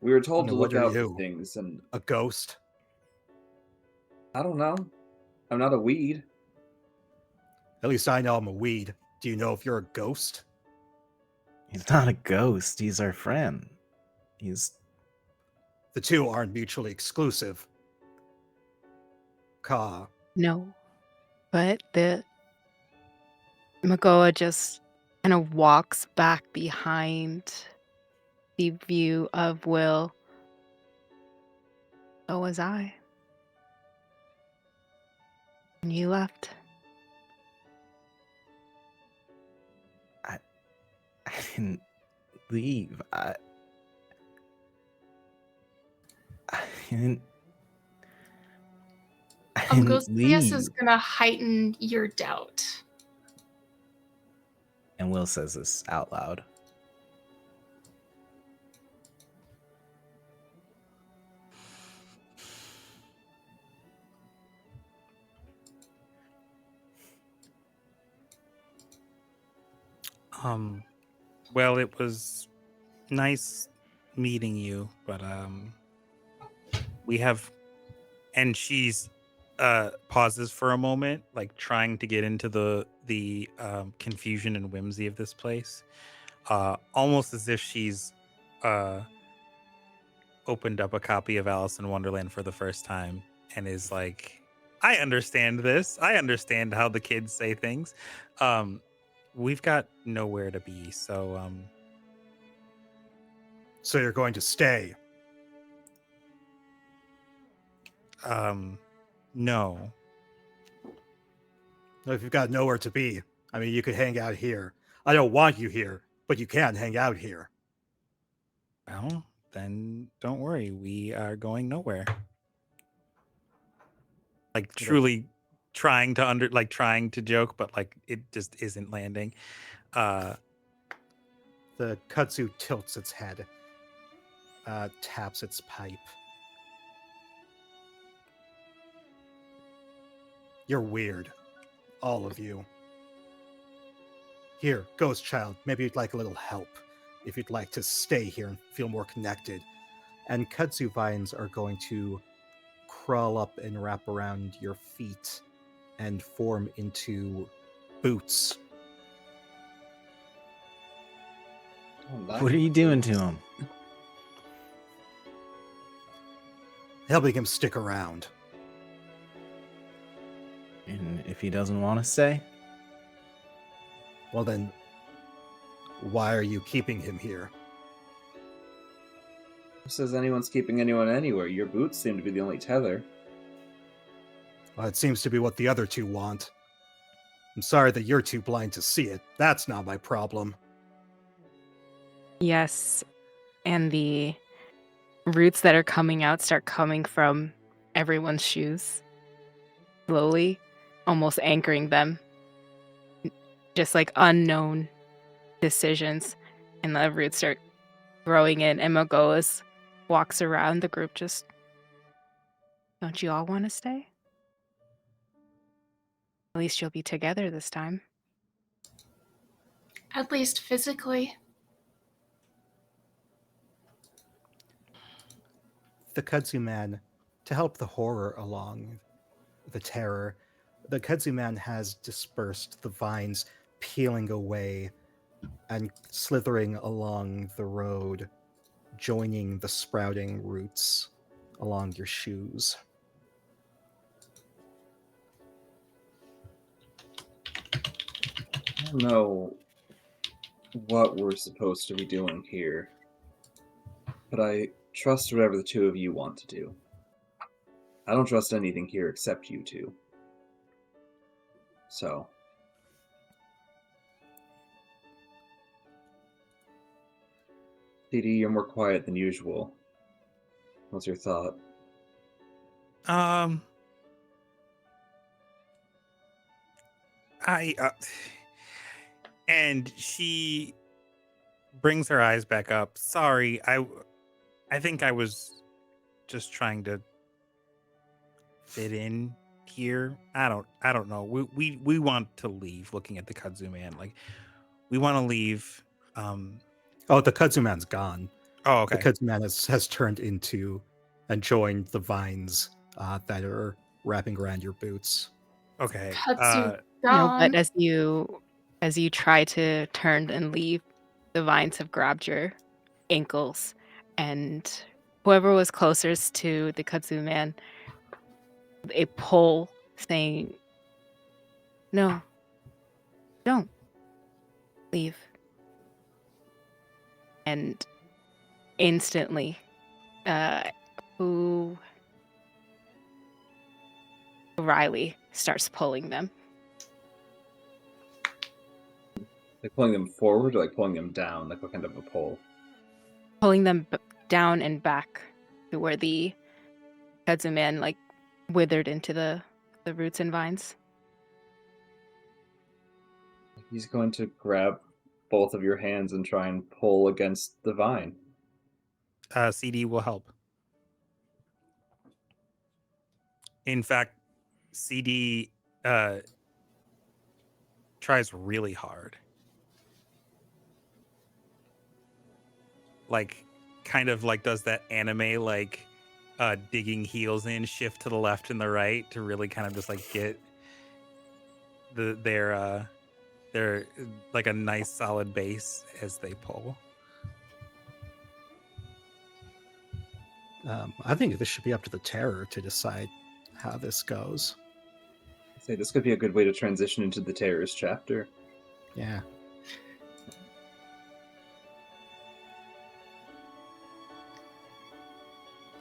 We were told to What look are out for you? things, and A ghost? I don't know. I'm not a weed. At least I know I'm a weed. Do you know if you're a ghost? He's not a ghost, he's our friend. The two aren't mutually exclusive. Ka. No. But the Magoa just kind of walks back behind the view of Will. So was I. And you left. I didn't leave. I didn't Ghostlius is leave. gonna heighten your doubt. And Will says this out loud. Well, it was nice meeting you, but we have, and she's pauses for a moment, like trying to get into the confusion and whimsy of this place, almost as if she's opened up a copy of Alice in Wonderland for the first time and is like, I understand this. I understand how the kids say things. We've got nowhere to be, so So you're going to stay. no. If you've got nowhere to be, I mean, you could hang out here. I don't want you here, but you can hang out here. Well, then don't worry. We are going nowhere. Like truly trying to joke, but like it just isn't landing. The kudzu tilts its head, taps its pipe. You're weird. All of you. Here, Ghost Child, maybe you'd like a little help. If you'd like to stay here and feel more connected. And kudzu vines are going to crawl up and wrap around your feet and form into boots. What are you doing to him? Helping him stick around. And if he doesn't want to stay? Well then, why are you keeping him here? Who says anyone's keeping anyone anywhere? Your boots seem to be the only tether. Well, it seems to be what the other two want. I'm sorry that you're too blind to see it. That's not my problem. Yes, and the roots that are coming out start coming from everyone's shoes, slowly, almost anchoring them. Just like unknown decisions, and the roots start growing in. And Magoas walks around the group, just, don't you all want to stay? At least you'll be together this time. At least physically. The kudzu man, to help the horror along, the terror, the kudzu man has dispersed the vines, peeling away and slithering along the road, joining the sprouting roots along your shoes. I don't know what we're supposed to be doing here, but I trust whatever the two of you want to do. I don't trust anything here except you two. So, CD, you're more quiet than usual. What's your thought? And she brings her eyes back up. Sorry, I think I was just trying to fit in here. I don't know. We want to leave. Looking at the kudzu man, like we want to leave. Oh, the kudzu man's gone. Oh, okay. The kudzu man has turned into and joined the vines that are wrapping around your boots. Okay. Kudzu No, gone. but as you try to turn and leave, the vines have grabbed your ankles, and whoever was closest to the kudzu man, a pull saying, "No, don't leave." And instantly, Riley starts pulling them. Like pulling them forward or like pulling them down? Like what kind of a pull? Pulling them down and back to where the kudzu man like withered into the roots and vines. He's going to grab both of your hands and try and pull against the vine. CD will help. In fact, CD tries really hard. Like kind of like does that anime like digging heels in, shift to the left and the right to really kind of just like get their like a nice solid base as they pull. I think this should be up to the terror to decide how this goes. I'd say this could be a good way to transition into the terrorist chapter. Yeah.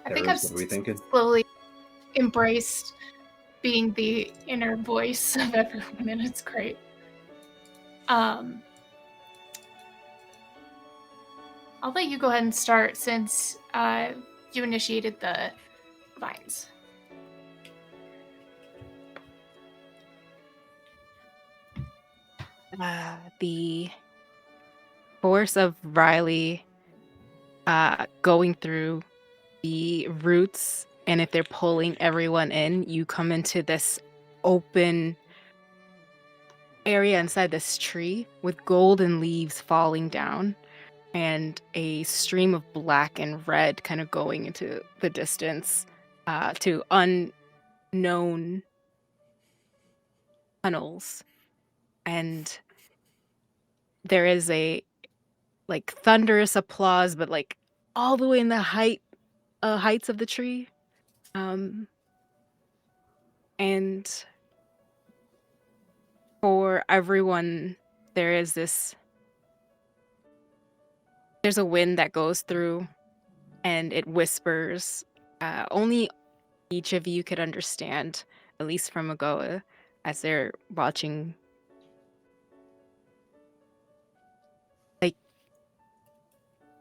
I think Terrors, I've what are we thinking? slowly embraced being the inner voice of everyone, and it's great. I'll let you go ahead and start since you initiated the vines. The force of Riley going through the roots, and if they're pulling everyone in, you come into this open area inside this tree with golden leaves falling down and a stream of black and red kind of going into the distance to unknown tunnels. And there is a like thunderous applause, but like all the way in the heights of the tree. And for everyone, there's a wind that goes through and it whispers. Only each of you could understand, at least from Agoa, as they're watching. Like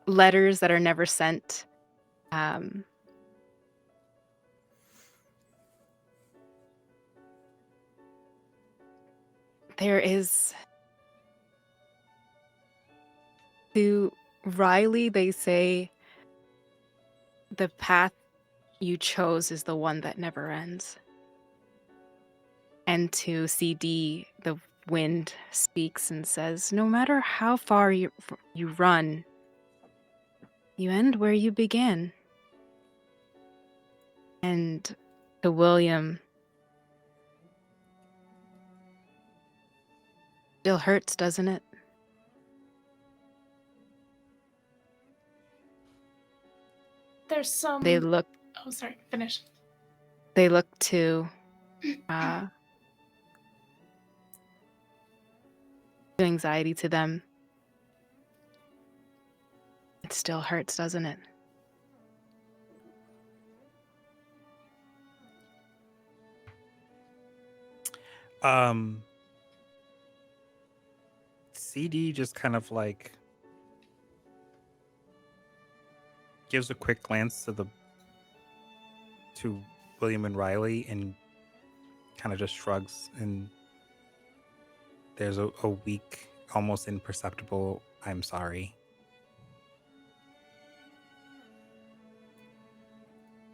letters that are never sent. There is to Riley, they say the path you chose is the one that never ends. And to CD, the wind speaks and says, no matter how far you run, you end where you began. And to William, still hurts, doesn't it? There's some. They look. Oh, sorry. Finish. They look to anxiety to them. It still hurts, doesn't it? CD just kind of like gives a quick glance to William and Riley and kind of just shrugs, and there's a weak, almost imperceptible I'm sorry.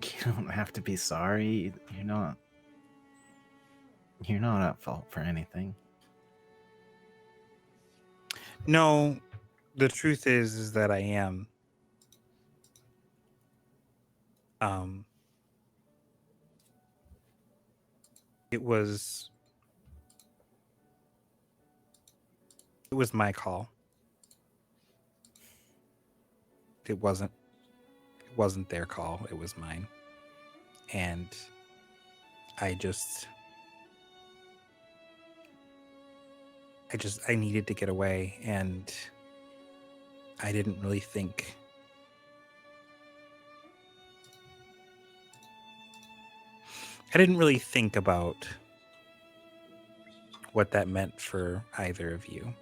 You don't have to be sorry. You're not at fault for anything. No, the truth is that I am. It was my call. It wasn't their call. It was mine. And I needed to get away, and I didn't really think about what that meant for either of you.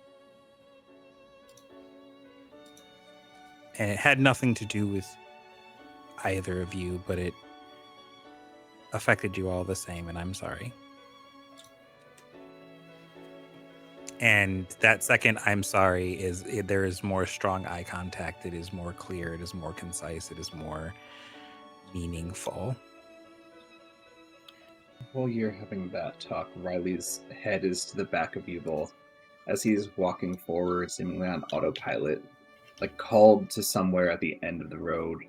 And it had nothing to do with either of you, but it affected you all the same, and I'm sorry. And that second I'm sorry there is more strong eye contact. It is more clear. It is more concise. It is more meaningful. While you're having that talk, Riley's head is to the back of you both as he's walking forward, seemingly on autopilot. like called to somewhere at the end of the road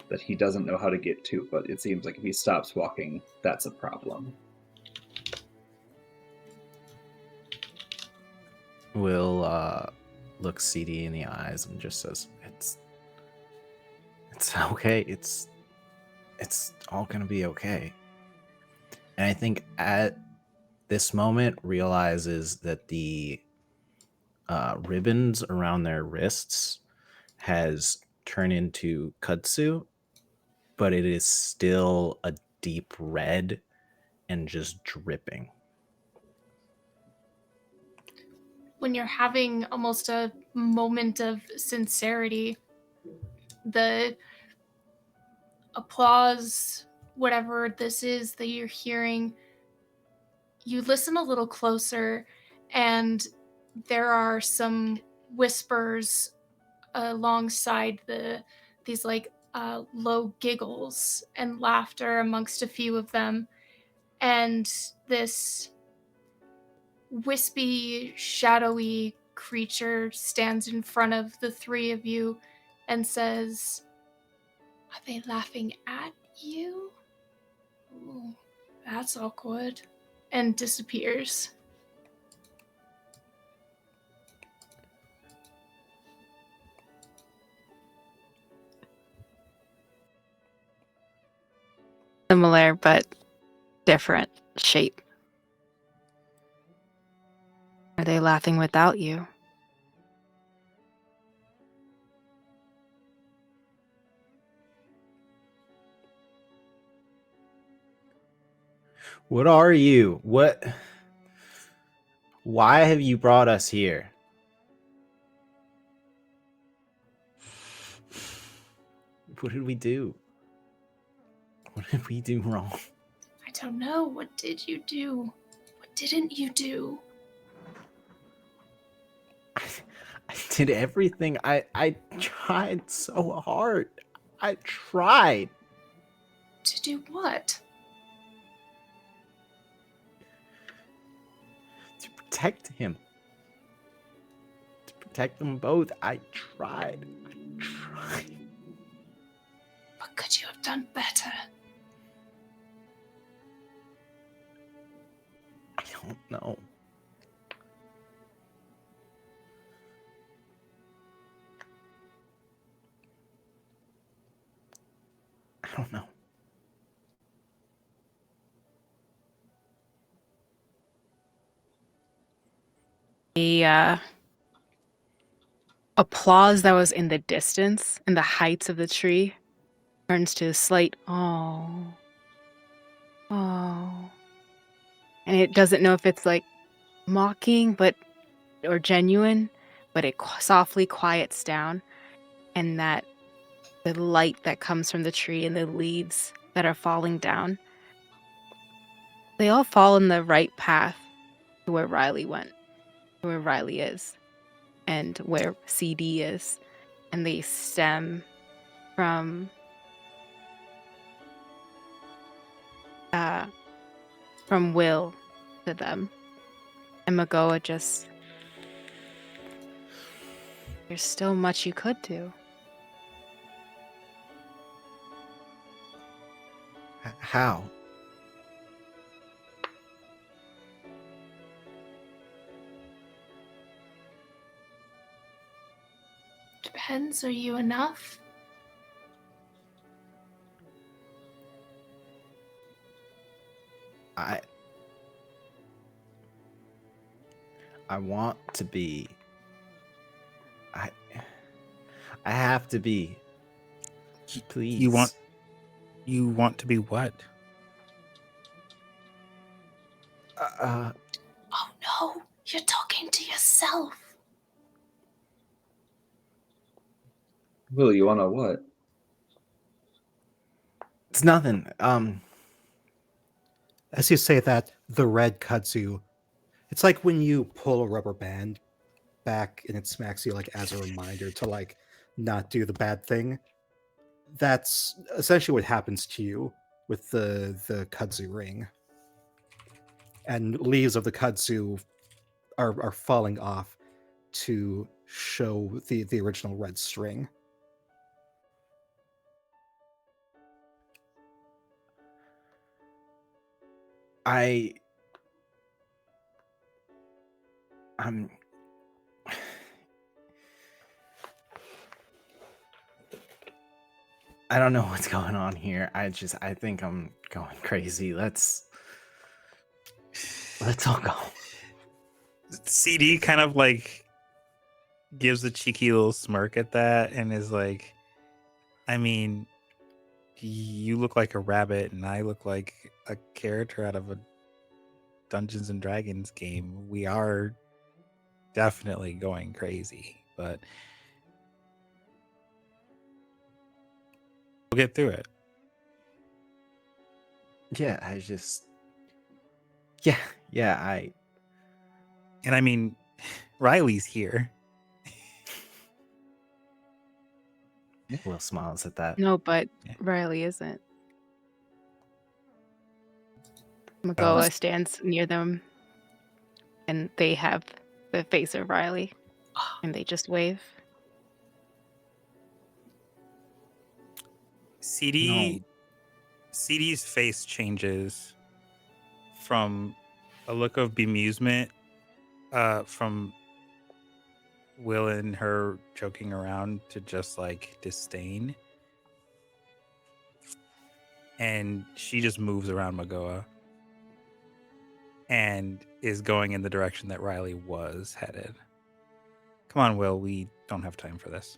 that he doesn't know how to get to, but it seems like if he stops walking, that's a problem. Will look CD in the eyes and just says, It's okay. It's all gonna be okay. And I think at this moment realizes that the ribbons around their wrists has turned into kudzu, but it is still a deep red and just dripping. When you're having almost a moment of sincerity, the applause, whatever this is that you're hearing, you listen a little closer, and there are some whispers alongside these like low giggles and laughter amongst a few of them, and this wispy, shadowy creature stands in front of the three of you and says, "Are they laughing at you? Ooh, that's awkward," and disappears. Similar but different shape. Are they laughing without you? What are you? Why have you brought us here? What did we do? What did we do wrong? I don't know. What did you do? What didn't you do? I did everything. I tried so hard. I tried. To do what? To protect him. To protect them both. I tried. But could you have done better? I don't know. I don't know. The applause that was in the distance, in the heights of the tree, turns to a slight oh. And it doesn't know if it's like mocking or genuine, but it softly quiets down, and that the light that comes from the tree and the leaves that are falling down, they all fall in the right path to where Riley went, to where Riley is, and where CD is, and they stem from Will to them. And Magoa just, there's still much you could do. How? Depends. Are you enough? I want to be. I have to be. Please. You want to be what? Oh no, you're talking to yourself. Will, you wanna what? It's nothing. As you say that, the red kudzu, it's like when you pull a rubber band back and it smacks you like as a reminder to like not do the bad thing. That's essentially what happens to you with the kudzu ring. And leaves of the kudzu are falling off to show the original red string. I'm I don't know what's going on here. I think I'm going crazy. Let's all go. CD kind of like gives a cheeky little smirk at that and is like, I mean, you look like a rabbit and I look like a character out of a Dungeons and Dragons game. We are definitely going crazy, but we'll get through it. Yeah, And I mean, Riley's here. Will smiles at that. No, but Yeah. Riley isn't. Magoa stands near them, and they have the face of Riley, and they just wave. CD's face changes from a look of bemusement from Will and her joking around to just like disdain. And she just moves around Magoa and is going in the direction that Riley was headed. Come on, Will, we don't have time for this.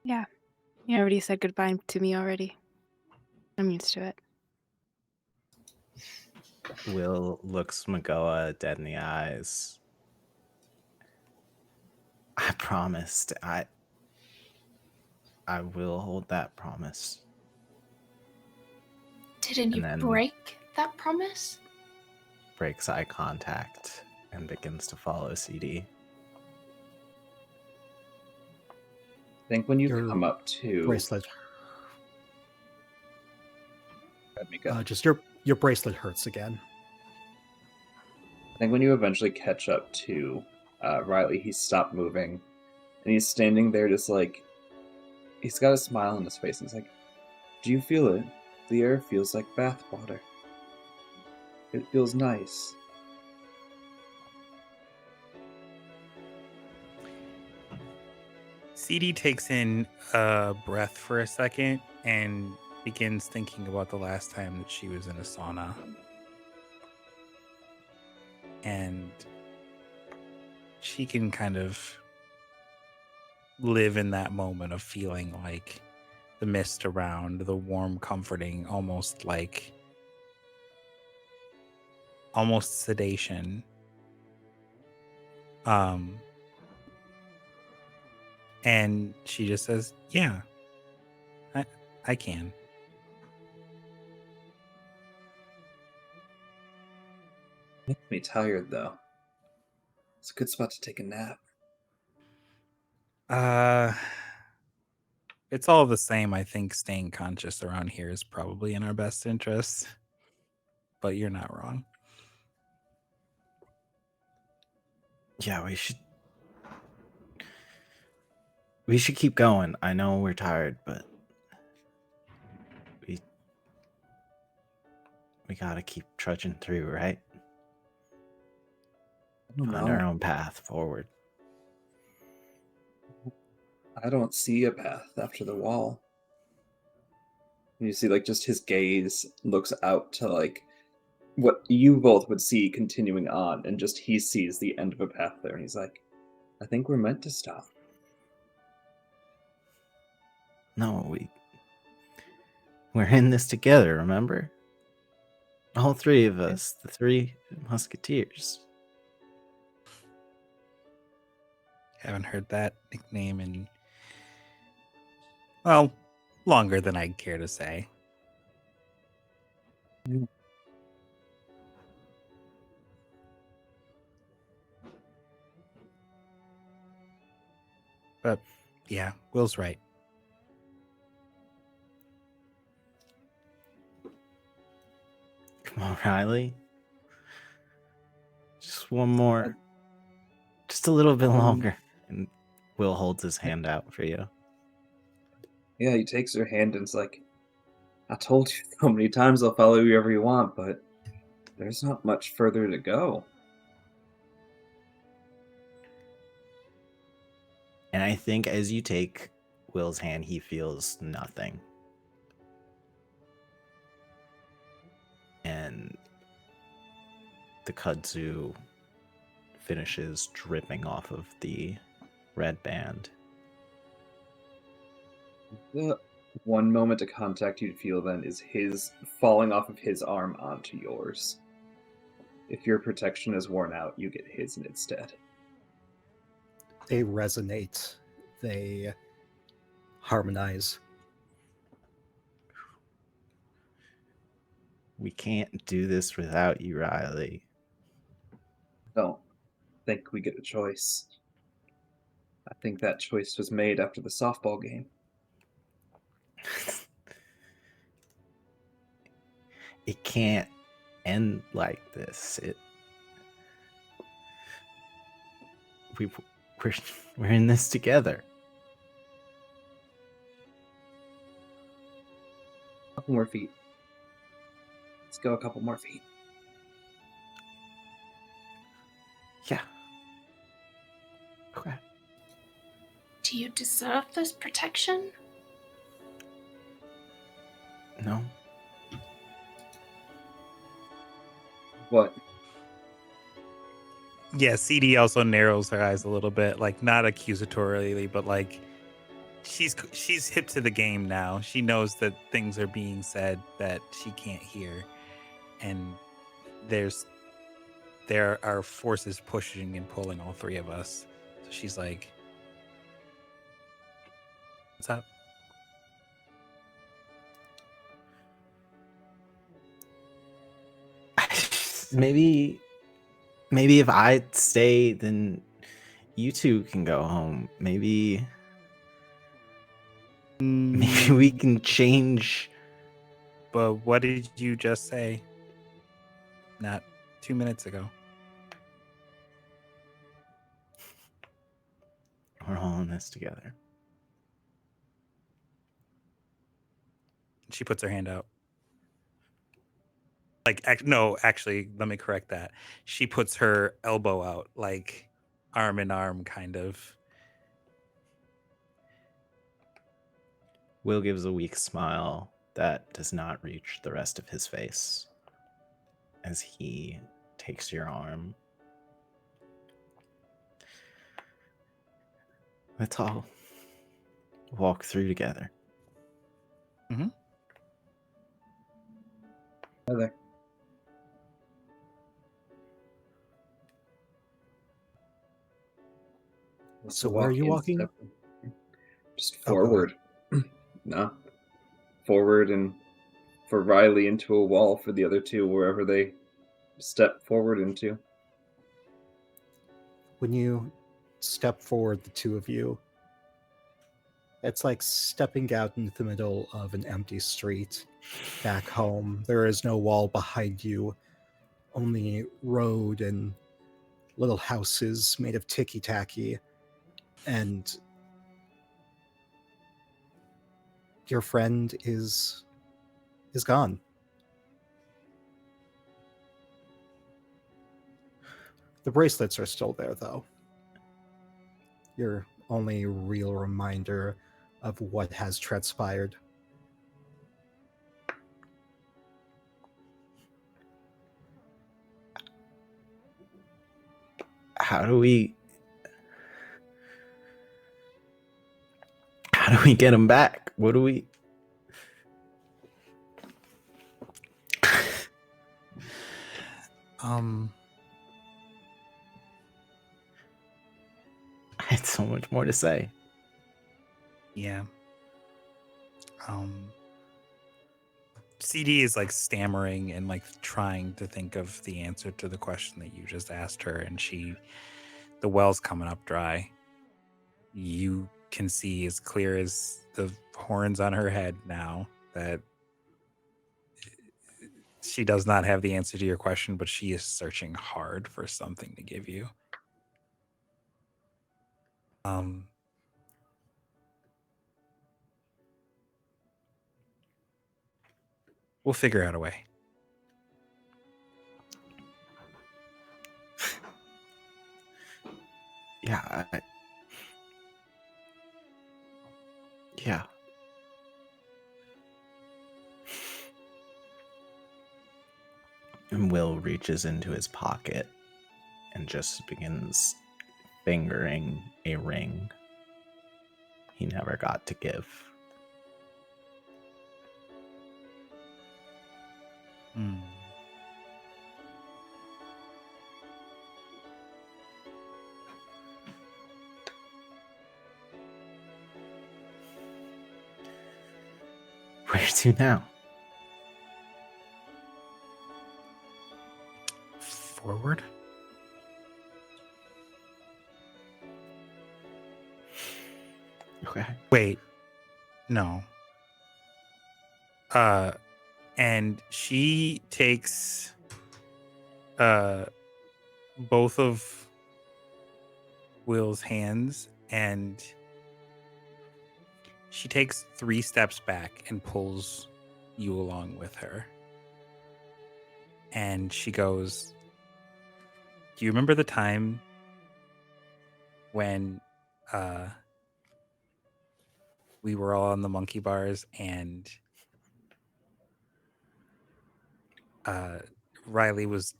Yeah. You already said goodbye to me already. I'm used to it. Will looks Magoa dead in the eyes. I promised. I will hold that promise. Didn't And you then- break that promise? Breaks eye contact and begins to follow CD. I think when you Your come up to Bracelet, Mika, just your bracelet hurts again. I think when you eventually catch up to Riley, he stopped moving, and he's standing there, just like he's got a smile on his face, and he's like, "Do you feel it? The air feels like bath water. It feels nice." CD takes in a breath for a second and begins thinking about the last time that she was in a sauna. And she can kind of live in that moment of feeling like the mist around, the warm, comforting, almost sedation. And she just says, "Yeah, I can." Makes me tired though. It's a good spot to take a nap. It's all the same. I think staying conscious around here is probably in our best interest. But you're not wrong. Yeah, we should keep going. I know we're tired, but we gotta keep trudging through, right? I don't Find our know. own path forward. I don't see a path after the wall. And you see, like, just his gaze looks out to, like, what you both would see continuing on, and just he sees the end of a path there, and he's like, "I think we're meant to stop." No, we're in this together, remember? All three of us, the three musketeers. Haven't heard that nickname in, well, longer than I'd care to say. Yeah. But yeah, Will's right. Come on, Riley. Just one more Just a little bit longer. And Will holds his hand out for you. Yeah, he takes her hand and is like, I told you so many times I'll follow you wherever you want, but there's not much further to go. And I think as you take Will's hand, he feels nothing. And the kudzu finishes dripping off of the red band. The one moment of contact you'd feel then is his falling off of his arm onto yours. If your protection is worn out, you get his instead. They resonate. They harmonize. We can't do this without you, Riley. Don't think we get a choice. I think that choice was made after the softball game. It can't end like this. We're in this together. A couple more feet. Let's go a couple more feet. Yeah. Okay. Do you deserve this protection? No. What? Yeah, CD also narrows her eyes a little bit, like not accusatorily, but like she's hip to the game now. She knows that things are being said that she can't hear, and there are forces pushing and pulling all three of us. So she's like, "What's up?" Maybe if I stay, then you two can go home. Maybe we can change. But what did you just say? Not 2 minutes ago. We're all in this together. She puts her hand out. Like, no, actually, let me correct that. She puts her elbow out, like arm in arm, kind of. Will gives a weak smile that does not reach the rest of his face as he takes your arm. Let's all walk through together. Heather. So where are you walking? Just forward. No. Forward and for Riley into a wall for the other two, wherever they step forward into. When you step forward, the two of you, it's like stepping out into the middle of an empty street back home. There is no wall behind you, only road and little houses made of ticky-tacky. And your friend is gone. The bracelets are still there, though. Your only real reminder of what has transpired. How do we get him back? What do we... I had so much more to say. Yeah. CD is like stammering and like trying to think of the answer to the question that you just asked her, and the well's coming up dry. You can see as clear as the horns on her head now that she does not have the answer to your question, but she is searching hard for something to give you. Um, we'll figure out a way. Yeah. Yeah. And Will reaches into his pocket and just begins fingering a ring he never got to give. Hmm. Where to now? Forward? Okay. Wait. No. And she takes both of Will's hands and she takes 3 steps back and pulls you along with her. And she goes, "Do you remember the time when we were all on the monkey bars and Riley was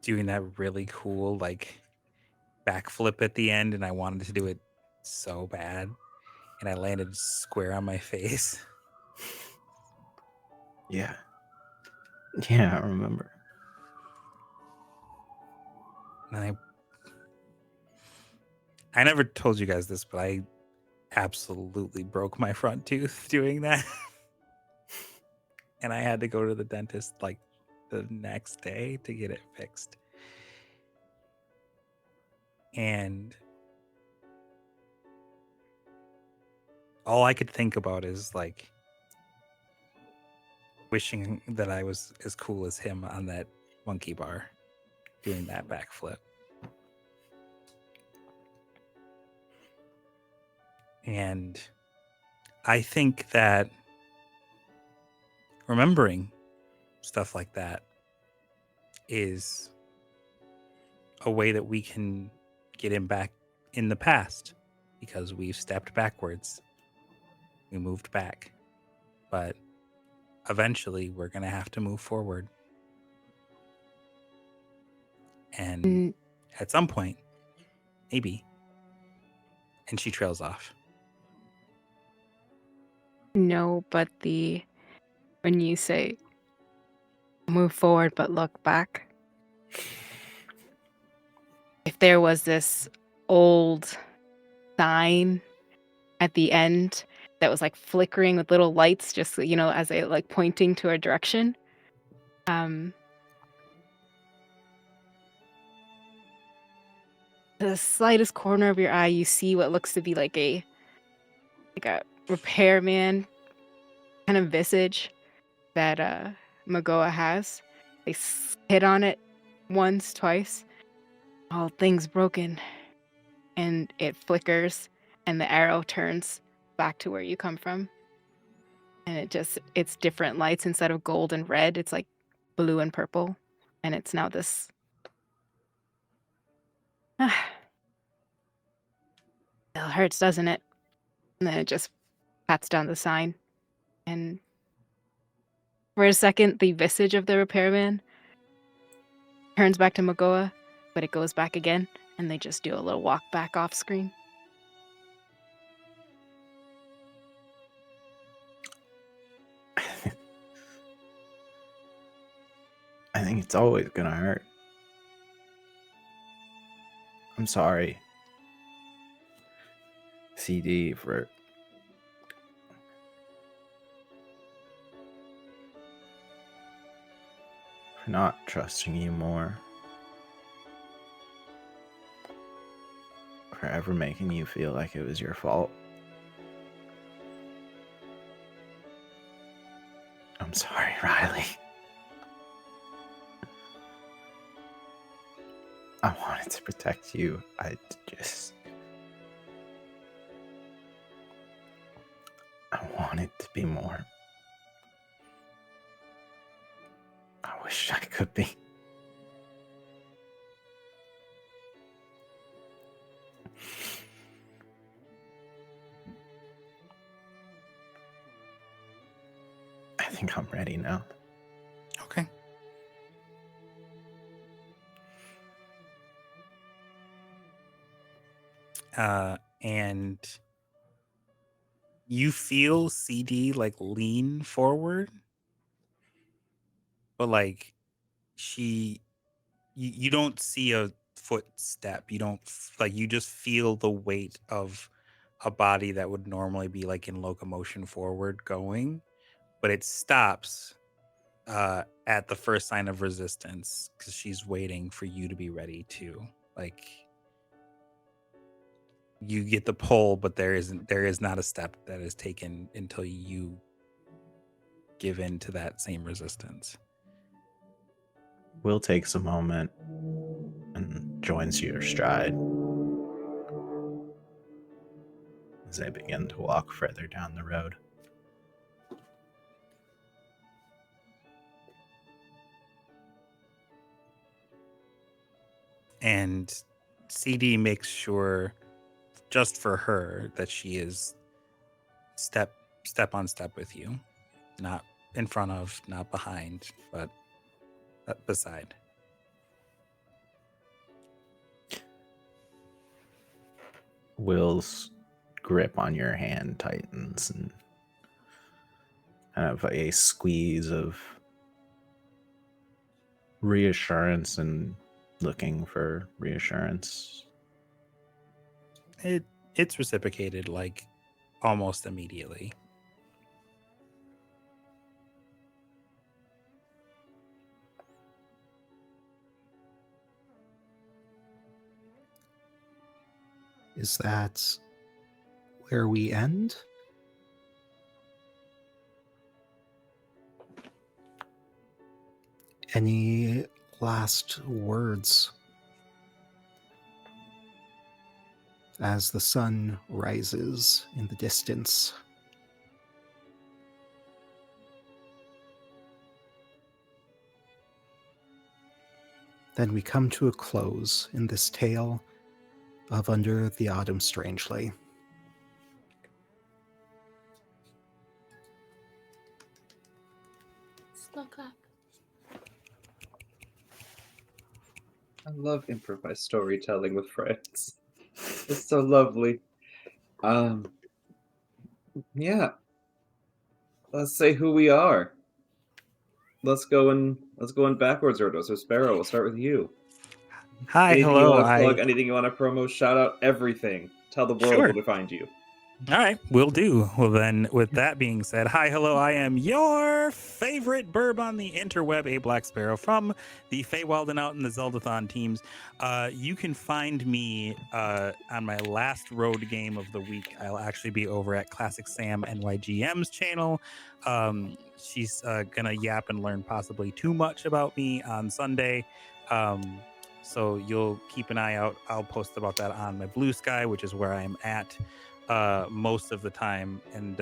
doing that really cool like backflip at the end and I wanted to do it so bad and I landed square on my face?" Yeah. Yeah, I remember. And I never told you guys this, but I absolutely broke my front tooth doing that. And I had to go to the dentist like the next day to get it fixed. And all I could think about is like wishing that I was as cool as him on that monkey bar doing that backflip. And I think that remembering stuff like that is a way that we can get him back in the past because we've stepped backwards. We moved back. But eventually we're going to have to move forward. And Mm, at some point, maybe. And she trails off. no, but when you say move forward but look back, if there was this old sign at the end that was like flickering with little lights, just as a like pointing to a direction. The slightest corner of your eye, you see what looks to be like a repairman kind of visage that Magoa has. They hit on it once, twice. All things broken, and it flickers, and the arrow turns back to where you come from. And it's different lights instead of gold and red. It's like blue and purple, and it's now this. It hurts, doesn't it? And then it just pats down the sign, and for a second, the visage of the repairman turns back to Magoa, but it goes back again, and they just do a little walk back off screen. I think it's always gonna hurt. I'm sorry, CD, for not trusting you more. For ever making you feel like it was your fault. I'm sorry, Riley. I wanted to protect you. I wanted to be more. I wish I could be. I think I'm ready now. Okay. And you feel CD like lean forward, but like you don't see a footstep. You don't like, you just feel the weight of a body that would normally be like in locomotion forward going, but it stops at the first sign of resistance because she's waiting for you to be ready to, like, you get the pull, but there is not a step that is taken until you give in to that same resistance. Will takes a moment and joins your stride as they begin to walk further down the road. And CD makes sure, just for her, that she is step on step with you, not in front of, not behind, but beside. Will's grip on your hand tightens and kind of a squeeze of reassurance and looking for reassurance. It's reciprocated like almost immediately. Is that where we end? Any last words as the sun rises in the distance? Then we come to a close in this tale of Under the Autumn Strangely. Slow clap. I love improvised storytelling with friends. It's so lovely. Yeah. Let's say who we are. Let's go in backwards, Erdo. So Sparrow, we'll start with you. Hi, Anything you hello. want to plug, anything you want to promo, shout out everything. Tell the world Sure. where to find you. All right, will do. Well, then, with that being said, hi, hello, I am your favorite burb on the interweb, a Black Sparrow from the Feywild and Out in the Zeldathon teams. You can find me on my last road game of the week. I'll actually be over at Classic Sam NYGM's channel. She's gonna yap and learn possibly too much about me on Sunday. So you'll keep an eye out. I'll post about that on my Blue Sky, which is where I'm at most of the time. And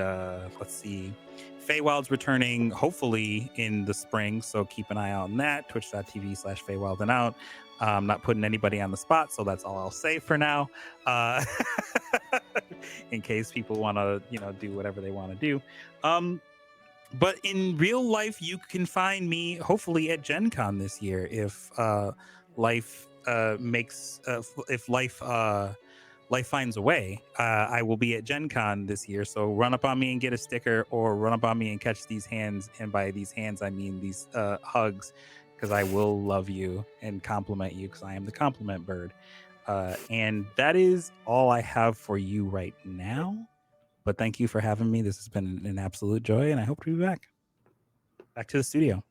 let's see, Feywild's returning hopefully in the spring, so keep an eye out on that. Twitch.tv/Feywild and Out. I'm not putting anybody on the spot, so that's all I'll say for now. In case people want to, do whatever they want to do. But in real life, you can find me hopefully at Gen Con this year if life finds a way. I will be at Gen Con this year, so run up on me and get a sticker, or run up on me and catch these hands. And by these hands, I mean these hugs, because I will love you and compliment you, because I am the compliment bird. And that is all I have for you right now. But thank you for having me. This has been an absolute joy, and I hope to be back. Back to the studio.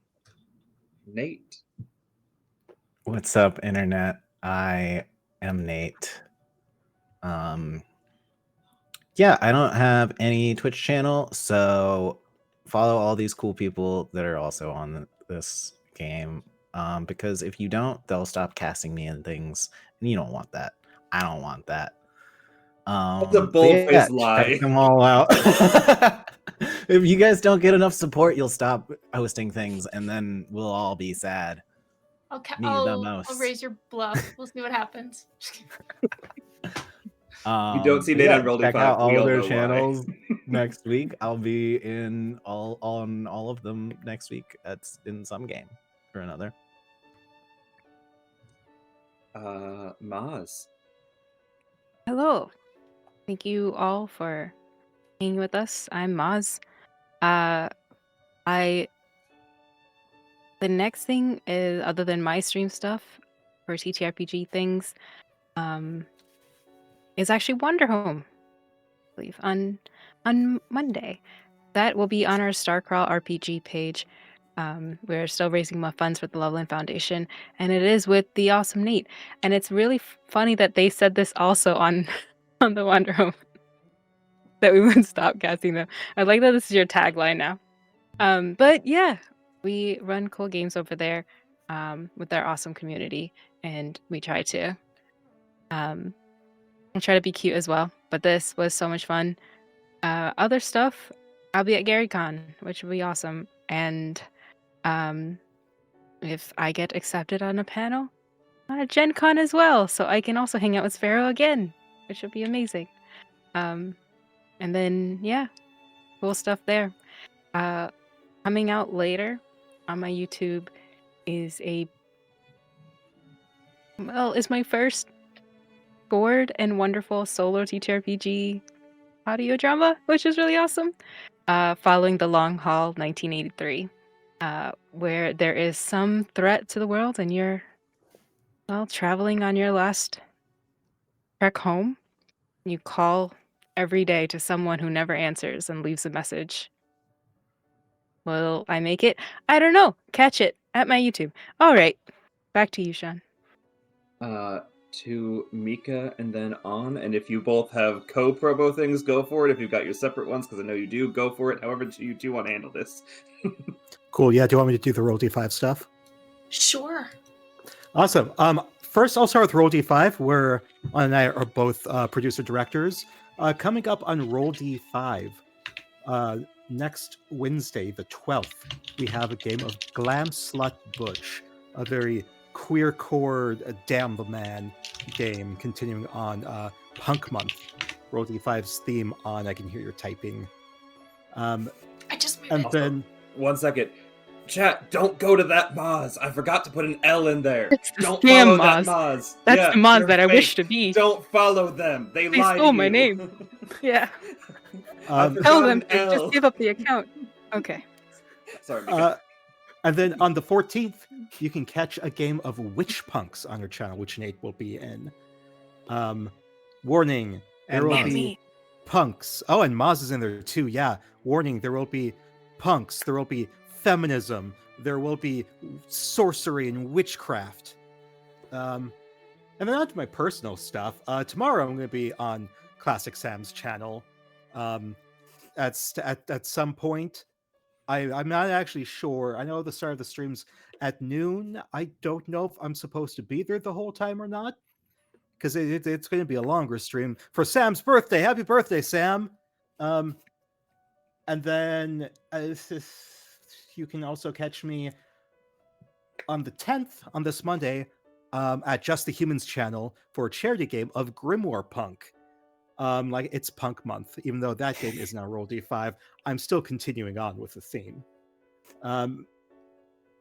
Nate. What's up, internet? I am Nate. Yeah, I don't have any Twitch channel, so follow all these cool people that are also on this game. because if you don't, they'll stop casting me in things, and you don't want that. I don't want that. That's a But bold-faced check lie. them all out. If you guys don't get enough support, you'll stop hosting things, and then we'll all be sad. Okay, Me the I'll most. raise your bluff. We'll see what happens. You don't see But Nate yeah, on Roll check D5. out all We of all their know why. channels next week. I'll be in on all of them next week. That's in some game or another. Maz. Hello. Thank you all for being with us. I'm Maz. The next thing is, other than my stream stuff for TTRPG things, is actually Wonder Home, I believe, on Monday. That will be on our Starcrawl RPG page. We're still raising more funds for the Loveland Foundation, and it is with the awesome Nate. And it's really funny that they said this also on on the Wonder Home, that we would stop casting them. I like that this is your tagline now. But yeah, we run cool games over there with our awesome community, and we try to be cute as well. But this was so much fun. Other stuff, I'll be at GaryCon, which will be awesome. And if I get accepted on a panel, at Gen Con as well, so I can also hang out with Sparrow again, which will be amazing. And then yeah, cool stuff there. Coming out later on my YouTube is my first scored and wonderful solo TTRPG audio drama, which is really awesome. Following the Long Haul 1983, where there is some threat to the world and you're traveling on your last trek home. You call every day to someone who never answers and leaves a message. Will I make it? I don't know. Catch it at my YouTube. All right, back to you, Sean. To Mika and then on. And if you both have co-probo things, go for it. If you've got your separate ones, because I know you do, go for it. However you do want to handle this. Cool. Yeah. Do you want me to do the Roll D5 stuff? Sure. Awesome. First, I'll start with Roll D5, where On and I are both producer directors. Coming up on Roll D5, next Wednesday, the 12th, we have a game of Glam Slut Butch, a very queer-core Damn the Man game, continuing on Punk Month, Roll D5's theme on I Can Hear Your Typing. I just made And it. then... One second. Chat, don't go to that Maz. I forgot to put an L in there. It's the Don't scam follow Maz. that Maz. That's Yeah, the Maz they're that I wish fake. to be. Don't follow them. They lied stole to my you. name. Yeah. I Um, forgot Tell them an to L. just give up the account. Okay. Sorry, Mika. And then on the 14th, you can catch a game of Witch Punks on our channel, which Nate will be in. Warning, there And will Maz. be punks. Oh, and Maz is in there too, yeah. Warning, there will be punks, there will be feminism, there will be sorcery and witchcraft. And then on to my personal stuff. Tomorrow I'm going to be on Classic Sam's channel. At some point. I'm not actually sure. I know the start of the stream's at noon. I don't know if I'm supposed to be there the whole time or not, because it's going to be a longer stream for Sam's birthday. Happy birthday, Sam! And then you can also catch me on the 10th, on this Monday, at Just the Humans channel for a charity game of Grimoire Punk. Like it's Punk Month, even though that game is now Roll D5. I'm still continuing on with the theme. And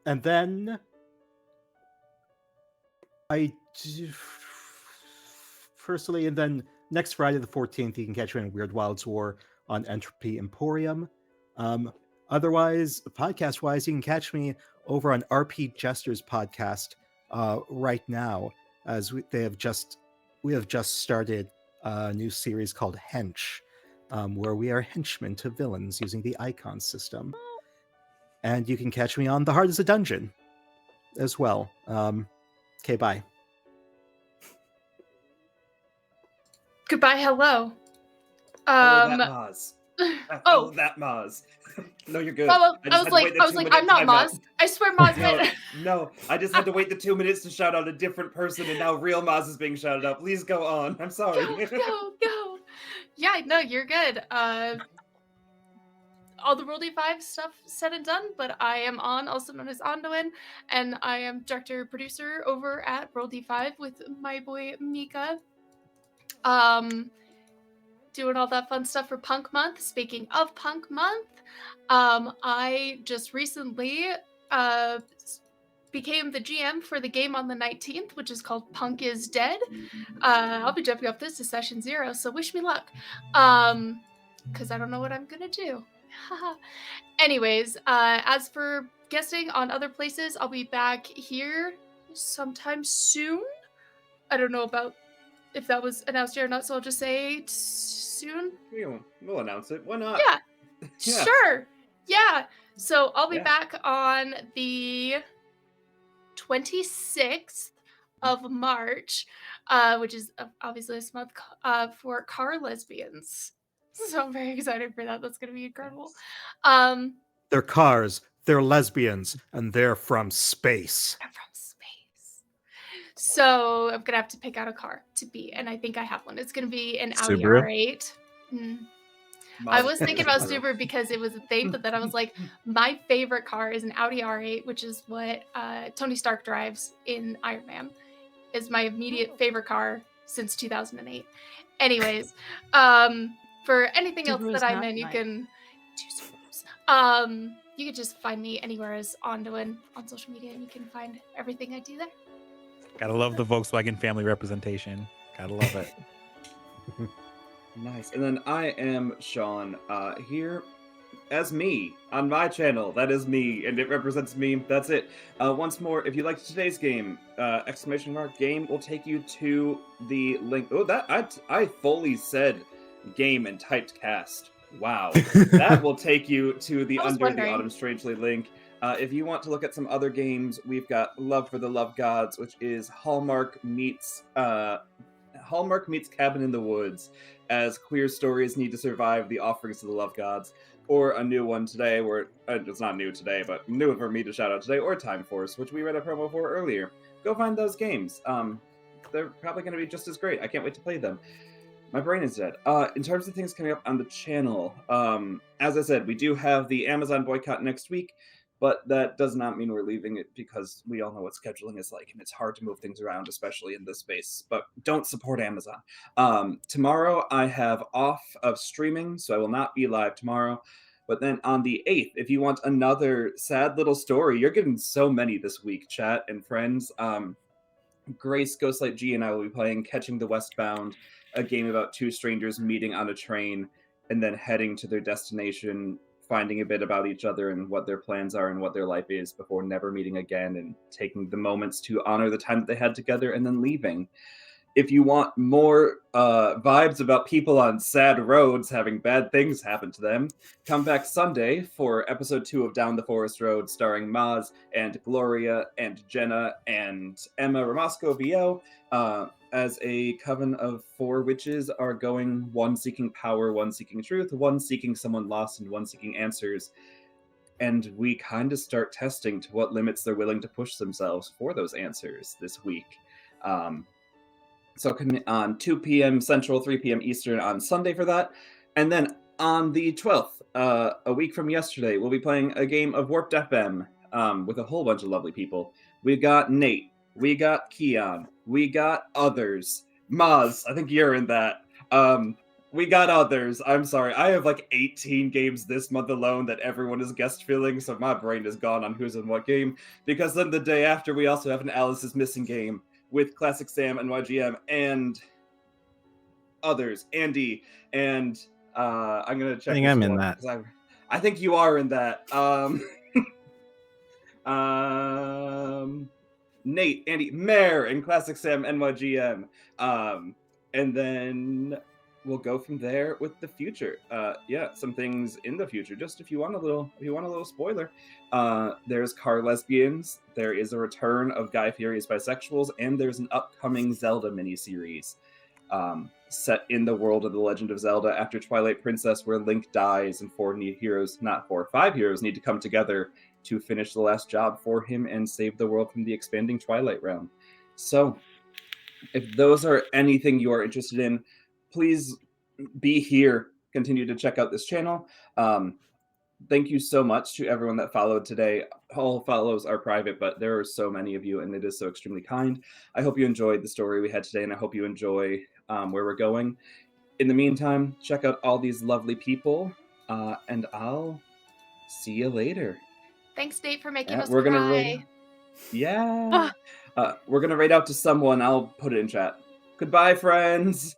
then personally, and then next Friday the 14th, you can catch me in Weird Wilds War on Entropy Emporium. Otherwise, podcast-wise, you can catch me over on RP Jester's podcast right now, as we have just started a new series called Hench, where we are henchmen to villains using the icon system. And you can catch me on The Heart is a Dungeon as well. Okay, bye. Goodbye, hello. Follow that Maz. Oh, Oh, that Maz. No, you're good. Bubba, I just had to wait the I was 2 like, minute I'm not timeout. Moz. I swear Moz No, meant. no, I just had to wait the 2 minutes to shout out a different person, and now real Maz is being shouted out. Please go on. I'm sorry. Go. Yeah, no, you're good. All the World E5 stuff said and done, but I am On, also known as Ondoin, and I am director producer over at World E5 with my boy Mika. Doing all that fun stuff for Punk Month. Speaking of Punk Month, I just recently became the GM for the game on the 19th, which is called Punk is Dead. I'll be jumping off this to session 0, so wish me luck. Because I don't know what I'm gonna do. Anyways, as for guesting on other places, I'll be back here sometime soon. I don't know about if that was announced yet or not, so I'll just say soon. We'll announce it. Why not? Yeah, Yeah. sure. Yeah. So I'll be Yeah. back on the 26th of March, which is obviously this month, for Car Lesbians. So I'm very excited for that. That's going to be incredible. They're cars, they're lesbians, and they're from space. I'm from space. So I'm going to have to pick out a car to be, and I think I have one. It's going to be an Audi Subaru? R8. Maz I was is thinking about Subaru. Subaru because it was a thing, but then I was like, my favorite car is an Audi R8, which is what Tony Stark drives in Iron Man. Is my immediate favorite car since 2008. Anyways, for anything else Subaru's that I'm not in, you mine. can you can just find me anywhere as Ondoin on social media, and you can find everything I do there. Gotta love the Volkswagen family representation. Gotta love it. Nice. And then I am Sean, here as me on my channel. That is me, and it represents me. That's it. Once more, if you liked today's game, !game will take you to the link. Oh, that I fully said game and typed cast. Wow. That will take you to the I was Under the wondering. Autumn Strangely link. If you want to look at some other games, we've got Love for the Love Gods, which is Hallmark meets Cabin in the Woods, as queer stories need to survive the offerings of the love gods. Or a new one today, where it's not new today, but new for me to shout out today, or Time Force, which we read a promo for earlier. Go find those games. They're probably going to be just as great. I can't wait to play them. My brain is dead. In terms of things coming up on the channel, as I said, we do have the Amazon boycott next week, but that does not mean we're leaving it, because we all know what scheduling is like, and it's hard to move things around, especially in this space. But don't support Amazon. Tomorrow I have off of streaming, so I will not be live tomorrow. But then on the 8th, if you want another sad little story, you're getting so many this week, chat and friends. Grace, Ghostlight G, and I will be playing Catching the Westbound, a game about two strangers meeting on a train and then heading to their destination, finding a bit about each other and what their plans are and what their life is before never meeting again, and taking the moments to honor the time that they had together and then leaving. If you want more vibes about people on sad roads having bad things happen to them, come back Sunday for episode 2 of Down the Forest Road, starring Maz and Gloria and Jenna and Emma Ramasco VO, as a coven of 4 witches are going, one seeking power, one seeking truth, one seeking someone lost, and one seeking answers. And we kind of start testing to what limits they're willing to push themselves for those answers this week. So on 2 p.m. Central, 3 p.m. Eastern on Sunday for that. And then on the 12th, a week from yesterday, we'll be playing a game of Warped FM with a whole bunch of lovely people. We got Nate, we got Keon, we got others. Maz, I think you're in that. We got others. I'm sorry. I have like 18 games this month alone that everyone is guest filling, so my brain is gone on who's in what game. Because then the day after, we also have an Alice is Missing game with Classic Sam and YGM and others, Andy, and I'm gonna check. I think this I'm in one, that. 'cause I think you are in that. Nate, Andy, Mare, and Classic Sam, NYGM, and then we'll go from there with the future. Yeah, some things in the future. Just if you want a little spoiler, there's Car Lesbians. There is a return of Guy Fieri's Bisexuals, and there's an upcoming Zelda miniseries. set in the world of The Legend of Zelda after Twilight Princess, where Link dies and 5 heroes need to come together to finish the last job for him and save the world from the expanding Twilight Realm. So, if those are anything you are interested in, please be here. Continue to check out this channel. Thank you so much to everyone that followed today. All follows are private, but there are so many of you, and it is so extremely kind. I hope you enjoyed the story we had today, and I hope you enjoy where we're going. In the meantime, check out all these lovely people, and I'll see you later. Thanks, Nate, for making Yeah, us we're gonna cry. raid. Yeah. We're gonna raid out to someone. I'll put it in chat. Goodbye, friends.